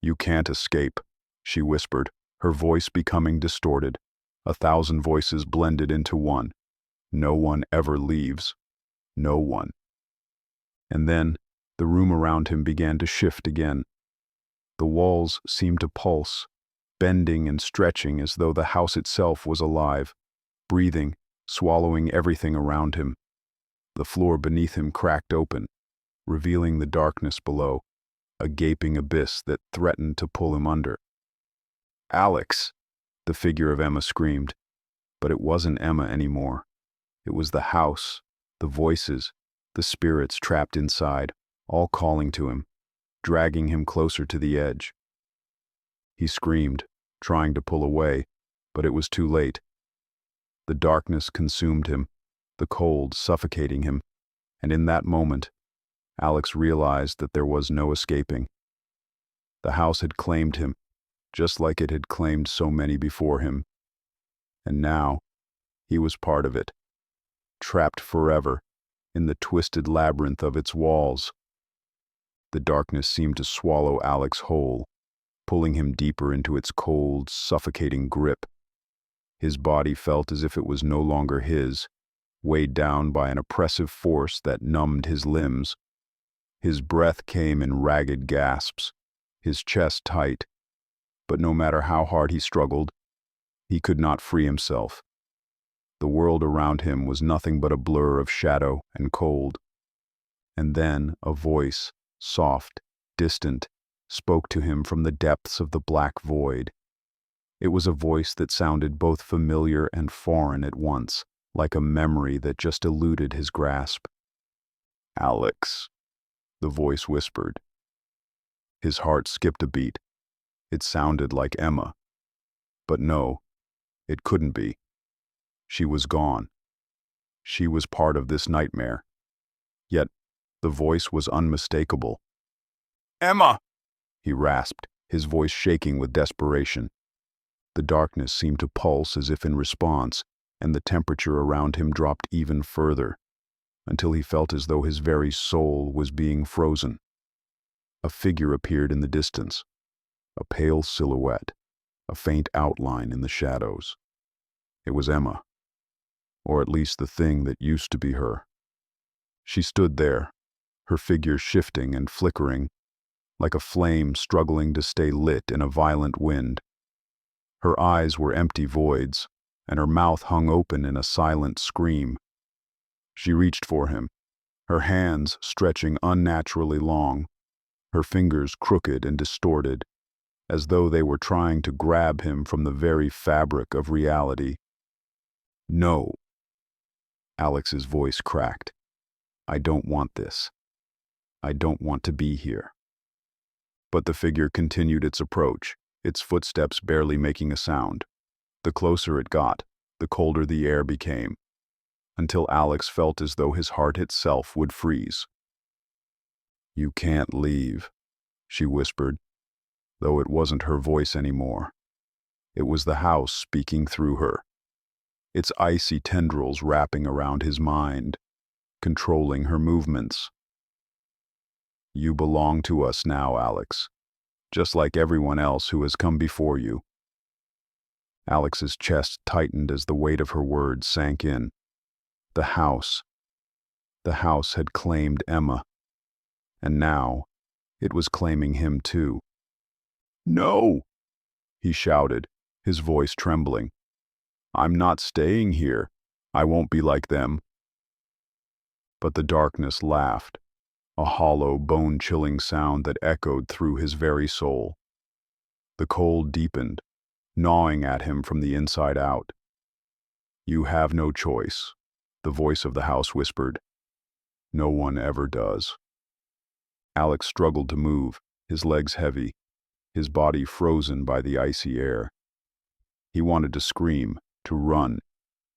"You can't escape," she whispered, her voice becoming distorted. 1,000 voices blended into one. "No one ever leaves. No one." And then, the room around him began to shift again. The walls seemed to pulse, bending and stretching as though the house itself was alive, breathing, swallowing everything around him. The floor beneath him cracked open, revealing the darkness below, a gaping abyss that threatened to pull him under. "Alex!" the figure of Emma screamed. But it wasn't Emma anymore. It was the house, the voices, the spirits trapped inside, all calling to him, dragging him closer to the edge. He screamed, trying to pull away, but it was too late. The darkness consumed him, the cold suffocating him, and in that moment, Alex realized that there was no escaping. The house had claimed him, just like it had claimed so many before him. And now, he was part of it, trapped forever in the twisted labyrinth of its walls. The darkness seemed to swallow Alex whole, pulling him deeper into its cold, suffocating grip. His body felt as if it was no longer his, weighed down by an oppressive force that numbed his limbs. His breath came in ragged gasps, his chest tight, but no matter how hard he struggled, he could not free himself. The world around him was nothing but a blur of shadow and cold. And then a voice, soft, distant, spoke to him from the depths of the black void. It was a voice that sounded both familiar and foreign at once, like a memory that just eluded his grasp. "Alex," the voice whispered. His heart skipped a beat. It sounded like Emma. But no, it couldn't be. She was gone. She was part of this nightmare. Yet, the voice was unmistakable. "Emma!" he rasped, his voice shaking with desperation. The darkness seemed to pulse as if in response, and the temperature around him dropped even further, until he felt as though his very soul was being frozen. A figure appeared in the distance, a pale silhouette, a faint outline in the shadows. It was Emma, or at least the thing that used to be her. She stood there, her figure shifting and flickering, like a flame struggling to stay lit in a violent wind. Her eyes were empty voids, and her mouth hung open in a silent scream. She reached for him, her hands stretching unnaturally long, her fingers crooked and distorted, as though they were trying to grab him from the very fabric of reality. "No." Alex's voice cracked. "I don't want this. I don't want to be here." But the figure continued its approach, its footsteps barely making a sound. The closer it got, the colder the air became, until Alex felt as though his heart itself would freeze. "You can't leave," she whispered, though it wasn't her voice anymore. It was the house speaking through her, its icy tendrils wrapping around his mind, controlling her movements. "You belong to us now, Alex, just like everyone else who has come before you." Alex's chest tightened as the weight of her words sank in. The house had claimed Emma, and now it was claiming him too. "No!" he shouted, his voice trembling. "I'm not staying here. I won't be like them." But the darkness laughed, a hollow, bone-chilling sound that echoed through his very soul. The cold deepened, gnawing at him from the inside out. "You have no choice," the voice of the house whispered. "No one ever does." Alex struggled to move, his legs heavy, his body frozen by the icy air. He wanted to scream, to run,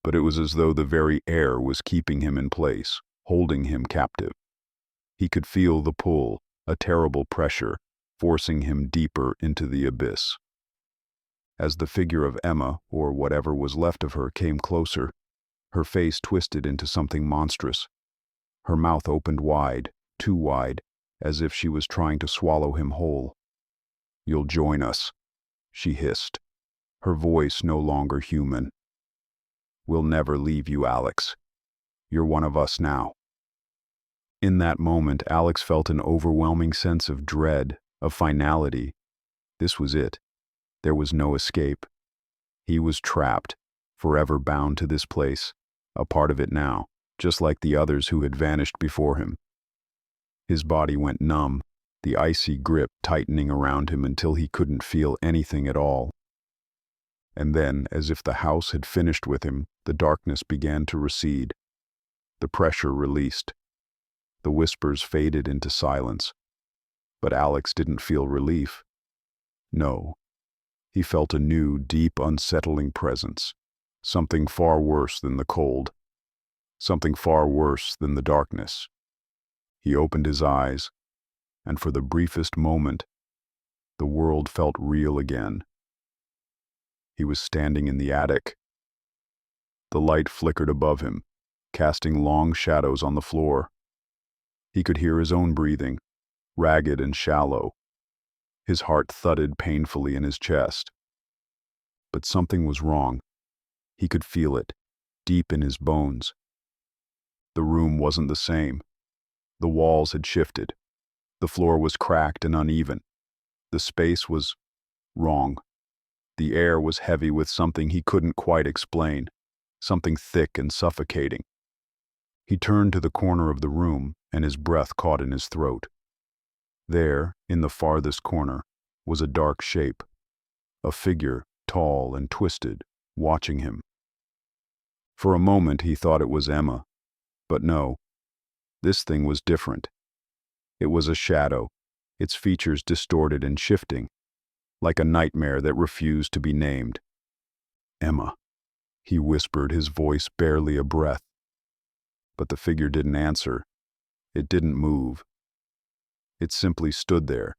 but it was as though the very air was keeping him in place, holding him captive. He could feel the pull, a terrible pressure, forcing him deeper into the abyss. As the figure of Emma, or whatever was left of her, came closer, her face twisted into something monstrous. Her mouth opened wide, too wide, as if she was trying to swallow him whole. "You'll join us," she hissed, her voice no longer human. "We'll never leave you, Alex. You're one of us now." In that moment, Alex felt an overwhelming sense of dread, of finality. This was it. There was no escape. He was trapped, forever bound to this place, a part of it now, just like the others who had vanished before him. His body went numb, the icy grip tightening around him until he couldn't feel anything at all. And then, as if the house had finished with him, the darkness began to recede. The pressure released. The whispers faded into silence. But Alex didn't feel relief. No. He felt a new, deep, unsettling presence. Something far worse than the cold. Something far worse than the darkness. He opened his eyes, and for the briefest moment, the world felt real again. He was standing in the attic. The light flickered above him, casting long shadows on the floor. He could hear his own breathing, ragged and shallow. His heart thudded painfully in his chest. But something was wrong. He could feel it, deep in his bones. The room wasn't the same. The walls had shifted. The floor was cracked and uneven. The space was wrong. The air was heavy with something he couldn't quite explain, something thick and suffocating. He turned to the corner of the room, and his breath caught in his throat. There, in the farthest corner, was a dark shape, a figure, tall and twisted, watching him. For a moment he thought it was Emma, but no, this thing was different. It was a shadow, its features distorted and shifting, like a nightmare that refused to be named. "Emma," he whispered, his voice barely a breath. But the figure didn't answer. It didn't move. It simply stood there,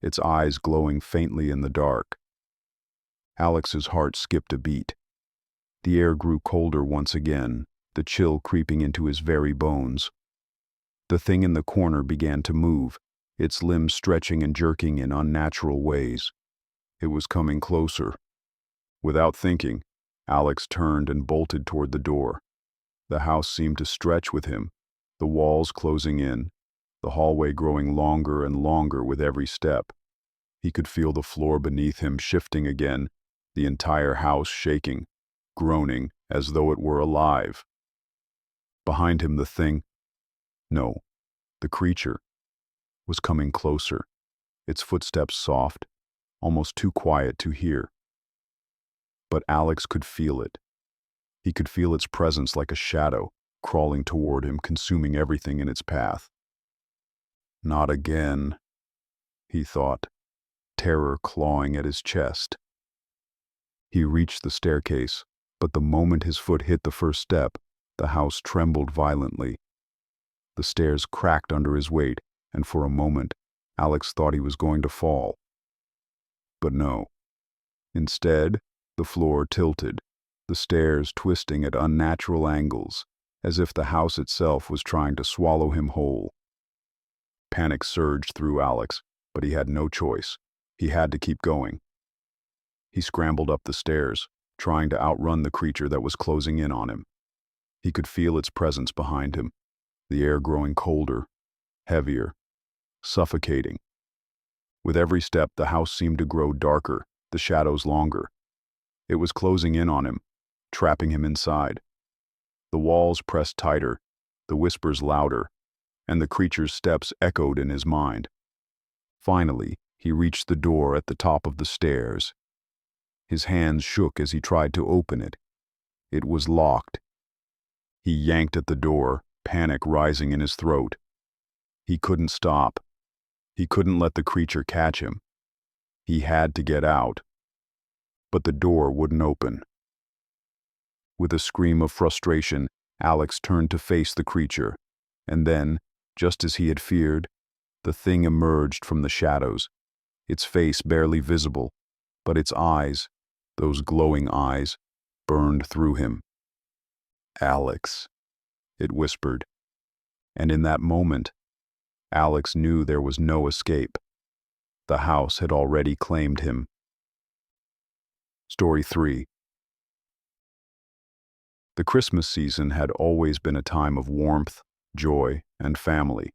its eyes glowing faintly in the dark. Alex's heart skipped a beat. The air grew colder once again, the chill creeping into his very bones. The thing in the corner began to move, its limbs stretching and jerking in unnatural ways. It was coming closer. Without thinking, Alex turned and bolted toward the door. The house seemed to stretch with him, the walls closing in, the hallway growing longer and longer with every step. He could feel the floor beneath him shifting again, the entire house shaking, groaning as though it were alive. Behind him the thing, no, the creature, was coming closer, its footsteps soft, almost too quiet to hear. But Alex could feel it. He could feel its presence like a shadow, crawling toward him, consuming everything in its path. Not again, he thought, terror clawing at his chest. He reached the staircase, but the moment his foot hit the first step, the house trembled violently. The stairs cracked under his weight, and for a moment, Alex thought he was going to fall. But no. Instead, the floor tilted, the stairs twisting at unnatural angles, as if the house itself was trying to swallow him whole. Panic surged through Alex, but he had no choice. He had to keep going. He scrambled up the stairs, trying to outrun the creature that was closing in on him. He could feel its presence behind him, the air growing colder, heavier, suffocating. With every step, the house seemed to grow darker, the shadows longer. It was closing in on him, trapping him inside. The walls pressed tighter, the whispers louder, and the creature's steps echoed in his mind. Finally, he reached the door at the top of the stairs. His hands shook as he tried to open it. It was locked. He yanked at the door, panic rising in his throat. He couldn't stop. He couldn't let the creature catch him. He had to get out. But the door wouldn't open. With a scream of frustration, Alex turned to face the creature, and then, just as he had feared, the thing emerged from the shadows, its face barely visible, but its eyes, those glowing eyes, burned through him. "Alex," it whispered, and in that moment, Alex knew there was no escape. The house had already claimed him. Story 3. The Christmas season had always been a time of warmth, joy, and family.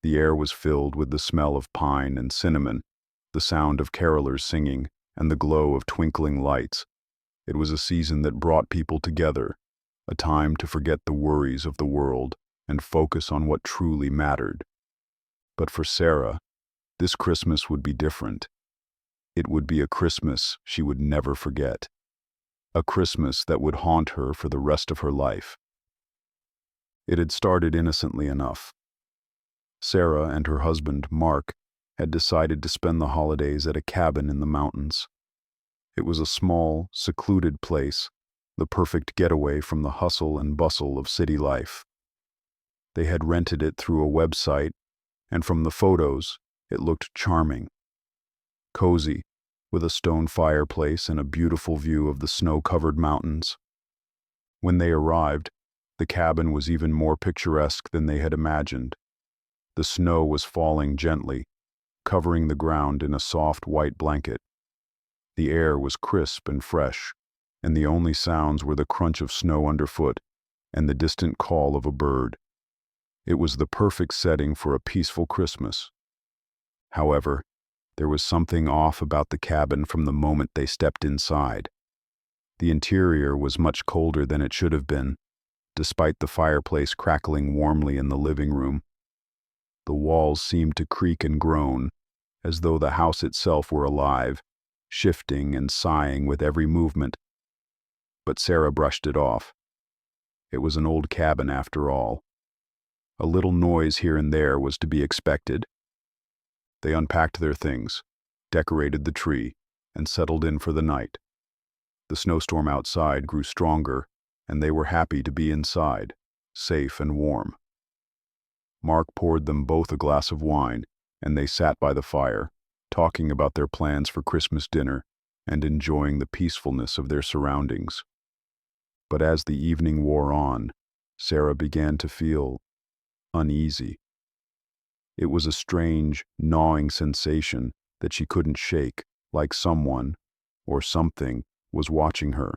The air was filled with the smell of pine and cinnamon, the sound of carolers singing, and the glow of twinkling lights. It was a season that brought people together, a time to forget the worries of the world and focus on what truly mattered. But for Sarah, this Christmas would be different. It would be a Christmas she would never forget. A Christmas that would haunt her for the rest of her life. It had started innocently enough. Sarah and her husband, Mark, had decided to spend the holidays at a cabin in the mountains. It was a small, secluded place, the perfect getaway from the hustle and bustle of city life. They had rented it through a website, and from the photos, it looked charming. Cozy, with a stone fireplace and a beautiful view of the snow-covered mountains. When they arrived, the cabin was even more picturesque than they had imagined. The snow was falling gently, covering the ground in a soft white blanket. The air was crisp and fresh, and the only sounds were the crunch of snow underfoot and the distant call of a bird. It was the perfect setting for a peaceful Christmas. However, there was something off about the cabin from the moment they stepped inside. The interior was much colder than it should have been, despite the fireplace crackling warmly in the living room. The walls seemed to creak and groan, as though the house itself were alive, shifting and sighing with every movement. But Sarah brushed it off. It was an old cabin after all. A little noise here and there was to be expected. They unpacked their things, decorated the tree, and settled in for the night. The snowstorm outside grew stronger, and they were happy to be inside, safe and warm. Mark poured them both a glass of wine, and they sat by the fire, talking about their plans for Christmas dinner and enjoying the peacefulness of their surroundings. But as the evening wore on, Sarah began to feel uneasy. It was a strange, gnawing sensation that she couldn't shake, like someone, or something, was watching her.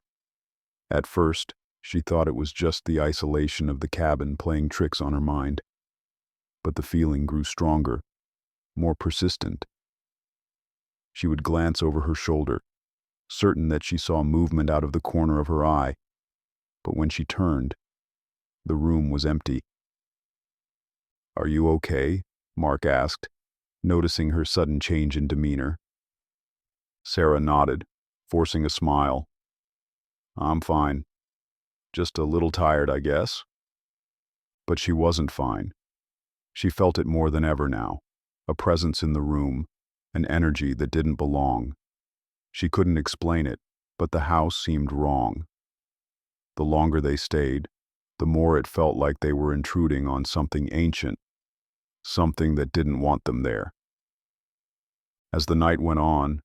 At first, she thought it was just the isolation of the cabin playing tricks on her mind. But the feeling grew stronger, more persistent. She would glance over her shoulder, certain that she saw movement out of the corner of her eye. But when she turned, the room was empty. "Are you okay?" Mark asked, noticing her sudden change in demeanor. Sarah nodded, forcing a smile. "I'm fine. Just a little tired, I guess." But she wasn't fine. She felt it more than ever now, a presence in the room, an energy that didn't belong. She couldn't explain it, but the house seemed wrong. The longer they stayed, the more it felt like they were intruding on something ancient, something that didn't want them there. As the night went on,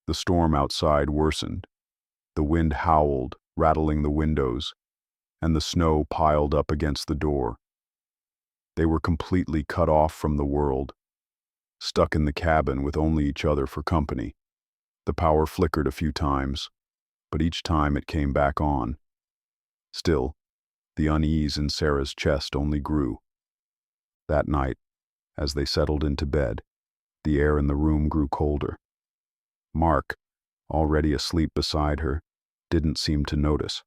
the storm outside worsened. The wind howled, rattling the windows, and the snow piled up against the door. They were completely cut off from the world, stuck in the cabin with only each other for company. The power flickered a few times, but each time it came back on. Still, the unease in Sarah's chest only grew. That night, as they settled into bed, the air in the room grew colder. Mark, already asleep beside her, didn't seem to notice,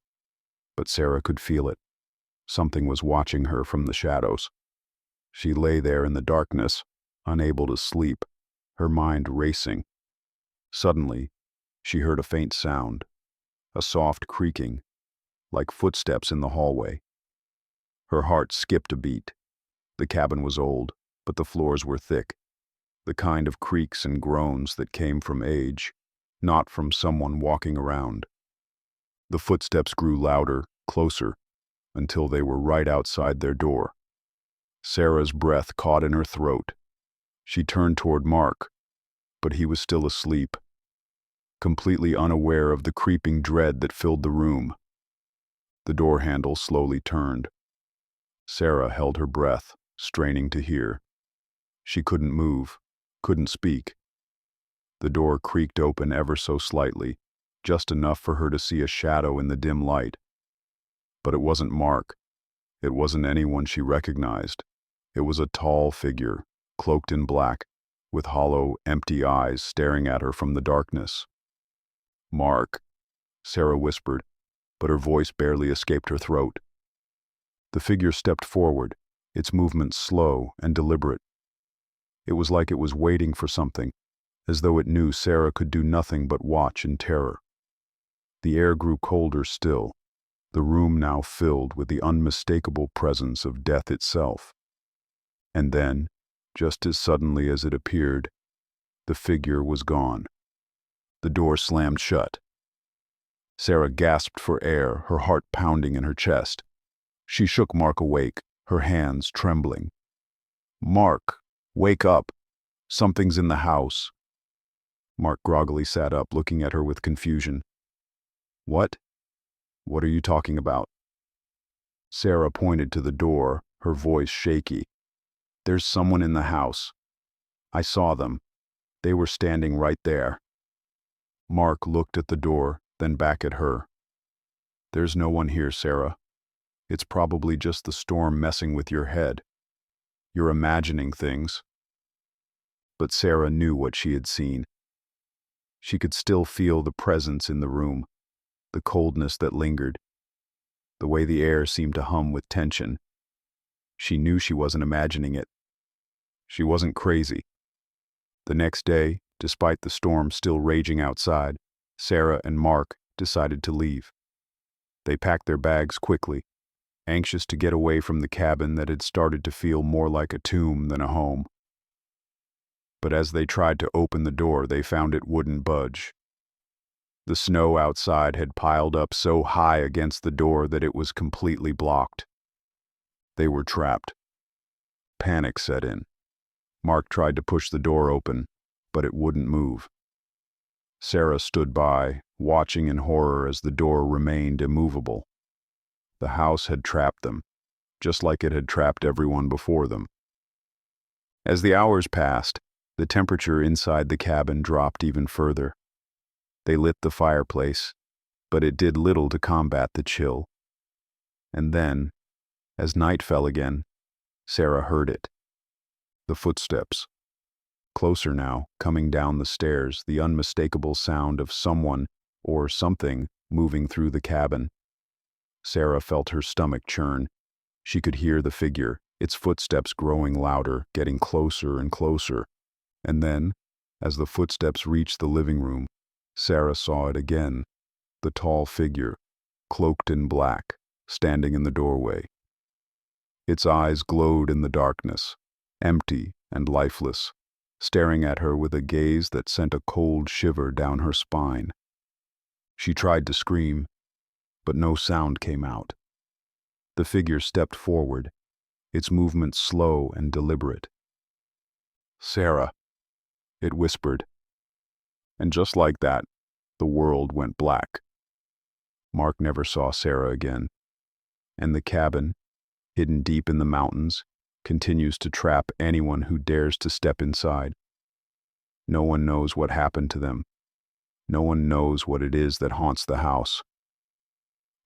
but Sarah could feel it. Something was watching her from the shadows. She lay there in the darkness, unable to sleep, her mind racing. Suddenly, she heard a faint sound, a soft creaking, like footsteps in the hallway. Her heart skipped a beat. The cabin was old, but the floors were thick, the kind of creaks and groans that came from age, not from someone walking around. The footsteps grew louder, closer, until they were right outside their door. Sarah's breath caught in her throat. She turned toward Mark, but he was still asleep, completely unaware of the creeping dread that filled the room. The door handle slowly turned. Sarah held her breath, straining to hear. She couldn't move, couldn't speak. The door creaked open ever so slightly, just enough for her to see a shadow in the dim light. But it wasn't Mark. It wasn't anyone she recognized. It was a tall figure, cloaked in black, with hollow, empty eyes staring at her from the darkness. "Mark," Sarah whispered, but her voice barely escaped her throat. The figure stepped forward, its movements slow and deliberate. It was like it was waiting for something, as though it knew Sarah could do nothing but watch in terror. The air grew colder still, the room now filled with the unmistakable presence of death itself. And then, just as suddenly as it appeared, the figure was gone. The door slammed shut. Sarah gasped for air, her heart pounding in her chest. She shook Mark awake, her hands trembling. "Mark, wake up. Something's in the house." Mark groggily sat up, looking at her with confusion. "What? What are you talking about?" Sarah pointed to the door, her voice shaky. "There's someone in the house. I saw them. They were standing right there." Mark looked at the door, then back at her. "There's no one here, Sarah. It's probably just the storm messing with your head. You're imagining things." But Sarah knew what she had seen. She could still feel the presence in the room, the coldness that lingered, the way the air seemed to hum with tension. She knew she wasn't imagining it. She wasn't crazy. The next day, despite the storm still raging outside, Sarah and Mark decided to leave. They packed their bags quickly, anxious to get away from the cabin that had started to feel more like a tomb than a home. But as they tried to open the door, they found it wouldn't budge. The snow outside had piled up so high against the door that it was completely blocked. They were trapped. Panic set in. Mark tried to push the door open, but it wouldn't move. Sarah stood by, watching in horror as the door remained immovable. The house had trapped them, just like it had trapped everyone before them. As the hours passed, the temperature inside the cabin dropped even further. They lit the fireplace, but it did little to combat the chill. And then, as night fell again, Sarah heard it. The footsteps. Closer now, coming down the stairs, the unmistakable sound of someone or something moving through the cabin. Sarah felt her stomach churn. She could hear the figure, its footsteps growing louder, getting closer and closer. And then, as the footsteps reached the living room, Sarah saw it again, the tall figure, cloaked in black, standing in the doorway. Its eyes glowed in the darkness, empty and lifeless, staring at her with a gaze that sent a cold shiver down her spine. She tried to scream, but no sound came out. The figure stepped forward, its movements slow and deliberate. "Sarah," it whispered. And just like that, the world went black. Mark never saw Sarah again. And the cabin, hidden deep in the mountains, continues to trap anyone who dares to step inside. No one knows what happened to them. No one knows what it is that haunts the house.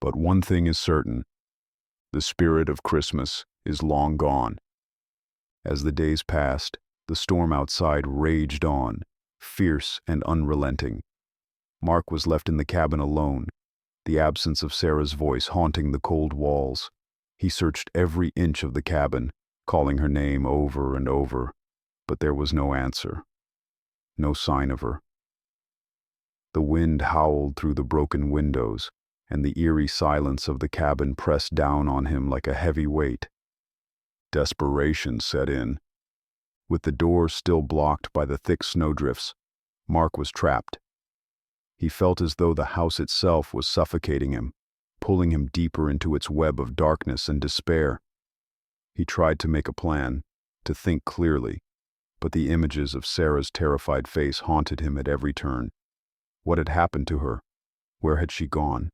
But one thing is certain: the spirit of Christmas is long gone. As the days passed, the storm outside raged on, fierce and unrelenting. Mark was left in the cabin alone, the absence of Sarah's voice haunting the cold walls. He searched every inch of the cabin, calling her name over and over, but there was no answer, no sign of her. The wind howled through the broken windows, and the eerie silence of the cabin pressed down on him like a heavy weight. Desperation set in. With the door still blocked by the thick snowdrifts, Mark was trapped. He felt as though the house itself was suffocating him, pulling him deeper into its web of darkness and despair. He tried to make a plan, to think clearly, but the images of Sarah's terrified face haunted him at every turn. What had happened to her? Where had she gone?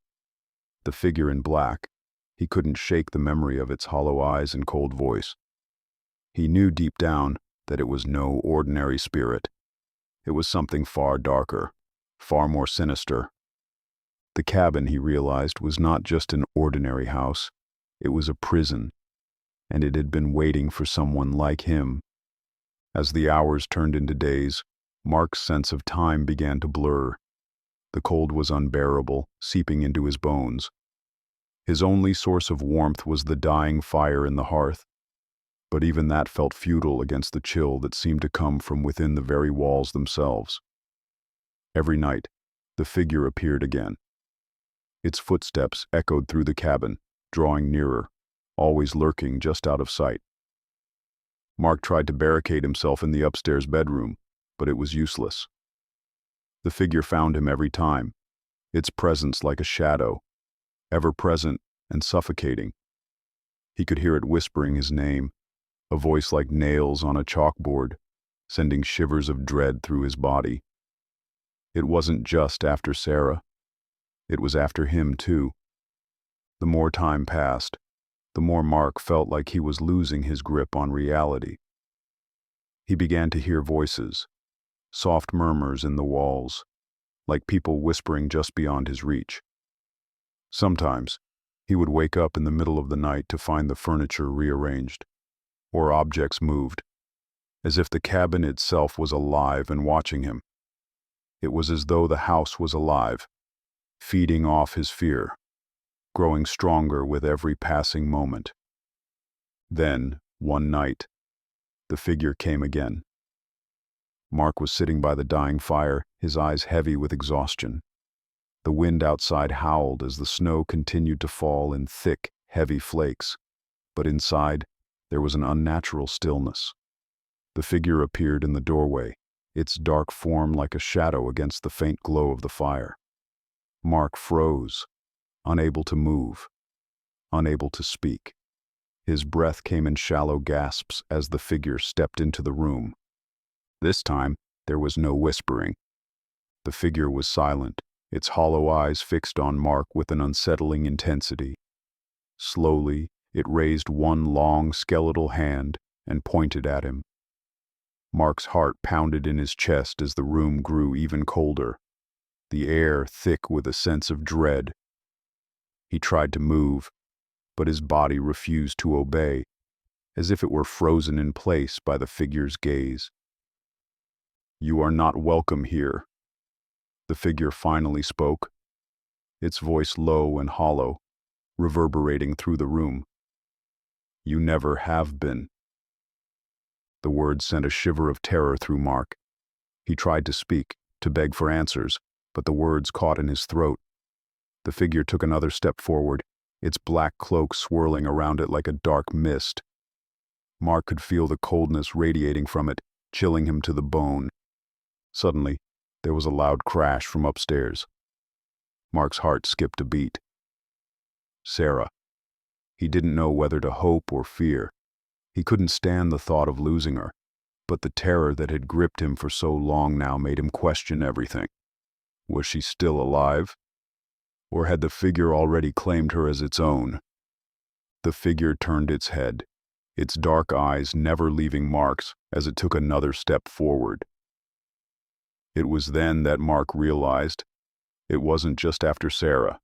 The figure in black. He couldn't shake the memory of its hollow eyes and cold voice. He knew deep down that it was no ordinary spirit. It was something far darker, far more sinister. The cabin, he realized, was not just an ordinary house. It was a prison, and it had been waiting for someone like him. As the hours turned into days, Mark's sense of time began to blur. The cold was unbearable, seeping into his bones. His only source of warmth was the dying fire in the hearth, but even that felt futile against the chill that seemed to come from within the very walls themselves. Every night, the figure appeared again. Its footsteps echoed through the cabin, drawing nearer, always lurking just out of sight. Mark tried to barricade himself in the upstairs bedroom, but it was useless. The figure found him every time, its presence like a shadow, ever present and suffocating. He could hear it whispering his name, a voice like nails on a chalkboard, sending shivers of dread through his body. It wasn't just after Sarah. It was after him, too. The more time passed, the more Mark felt like he was losing his grip on reality. He began to hear voices, soft murmurs in the walls, like people whispering just beyond his reach. Sometimes, he would wake up in the middle of the night to find the furniture rearranged, or objects moved, as if the cabin itself was alive and watching him. It was as though the house was alive, feeding off his fear, growing stronger with every passing moment. Then, one night, the figure came again. Mark was sitting by the dying fire, his eyes heavy with exhaustion. The wind outside howled as the snow continued to fall in thick, heavy flakes, but inside, there was an unnatural stillness. The figure appeared in the doorway, its dark form like a shadow against the faint glow of the fire. Mark froze, unable to move, unable to speak. His breath came in shallow gasps as the figure stepped into the room. This time, there was no whispering. The figure was silent, its hollow eyes fixed on Mark with an unsettling intensity. Slowly, it raised one long, skeletal hand and pointed at him. Mark's heart pounded in his chest as the room grew even colder, the air thick with a sense of dread. He tried to move, but his body refused to obey, as if it were frozen in place by the figure's gaze. "You are not welcome here," the figure finally spoke, its voice low and hollow, reverberating through the room. "You never have been." The words sent a shiver of terror through Mark. He tried to speak, to beg for answers, but the words caught in his throat. The figure took another step forward, its black cloak swirling around it like a dark mist. Mark could feel the coldness radiating from it, chilling him to the bone. Suddenly, there was a loud crash from upstairs. Mark's heart skipped a beat. Sarah. He didn't know whether to hope or fear. He couldn't stand the thought of losing her, but the terror that had gripped him for so long now made him question everything. Was she still alive? Or had the figure already claimed her as its own? The figure turned its head, its dark eyes never leaving Mark's as it took another step forward. It was then that Mark realized it wasn't just after Sarah.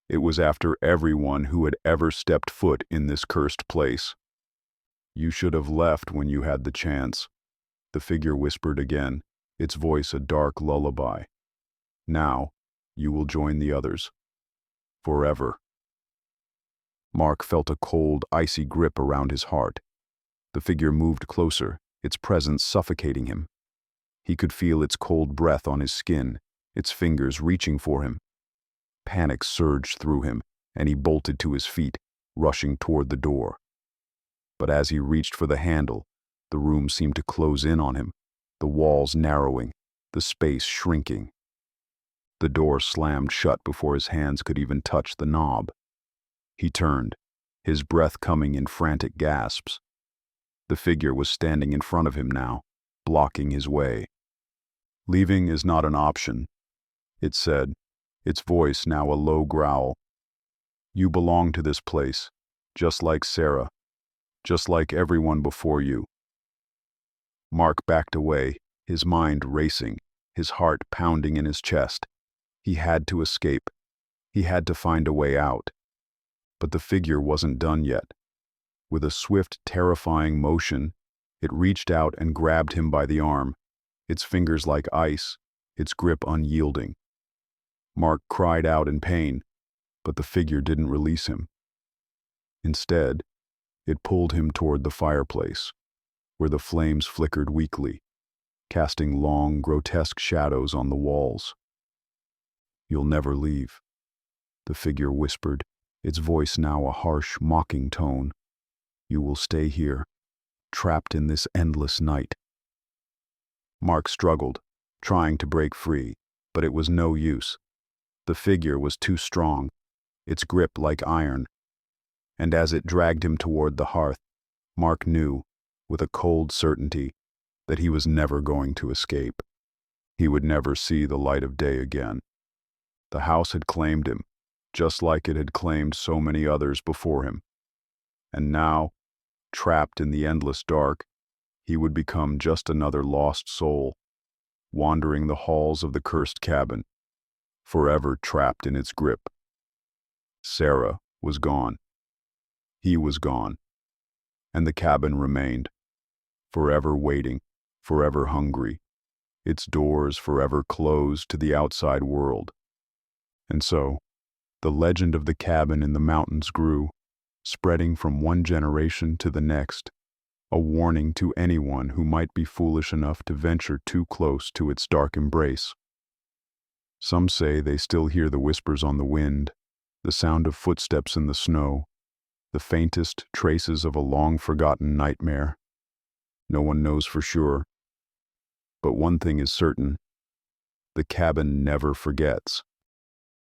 It was after everyone who had ever stepped foot in this cursed place. "You should have left when you had the chance," the figure whispered again, its voice a dark lullaby. "Now, you will join the others. Forever." Mark felt a cold, icy grip around his heart. The figure moved closer, its presence suffocating him. He could feel its cold breath on his skin, its fingers reaching for him. Panic surged through him, and he bolted to his feet, rushing toward the door. But as he reached for the handle, the room seemed to close in on him, the walls narrowing, the space shrinking. The door slammed shut before his hands could even touch the knob. He turned, his breath coming in frantic gasps. The figure was standing in front of him now, blocking his way. "Leaving is not an option," it said, its voice now a low growl. "You belong to this place, just like Sarah, just like everyone before you." Mark backed away, his mind racing, his heart pounding in his chest. He had to escape. He had to find a way out. But the figure wasn't done yet. With a swift, terrifying motion, it reached out and grabbed him by the arm, its fingers like ice, its grip unyielding. Mark cried out in pain, but the figure didn't release him. Instead, it pulled him toward the fireplace, where the flames flickered weakly, casting long, grotesque shadows on the walls. "You'll never leave," the figure whispered, its voice now a harsh, mocking tone. "You will stay here, trapped in this endless night." Mark struggled, trying to break free, but it was no use. The figure was too strong, its grip like iron. And as it dragged him toward the hearth, Mark knew, with a cold certainty, that he was never going to escape. He would never see the light of day again. The house had claimed him, just like it had claimed so many others before him. And now, trapped in the endless dark, he would become just another lost soul, wandering the halls of the cursed cabin, forever trapped in its grip. Sarah was gone. He was gone. And the cabin remained, forever waiting, forever hungry, its doors forever closed to the outside world. And so, the legend of the cabin in the mountains grew, spreading from one generation to the next, a warning to anyone who might be foolish enough to venture too close to its dark embrace. Some say they still hear the whispers on the wind, the sound of footsteps in the snow, the faintest traces of a long-forgotten nightmare. No one knows for sure. But one thing is certain: the cabin never forgets.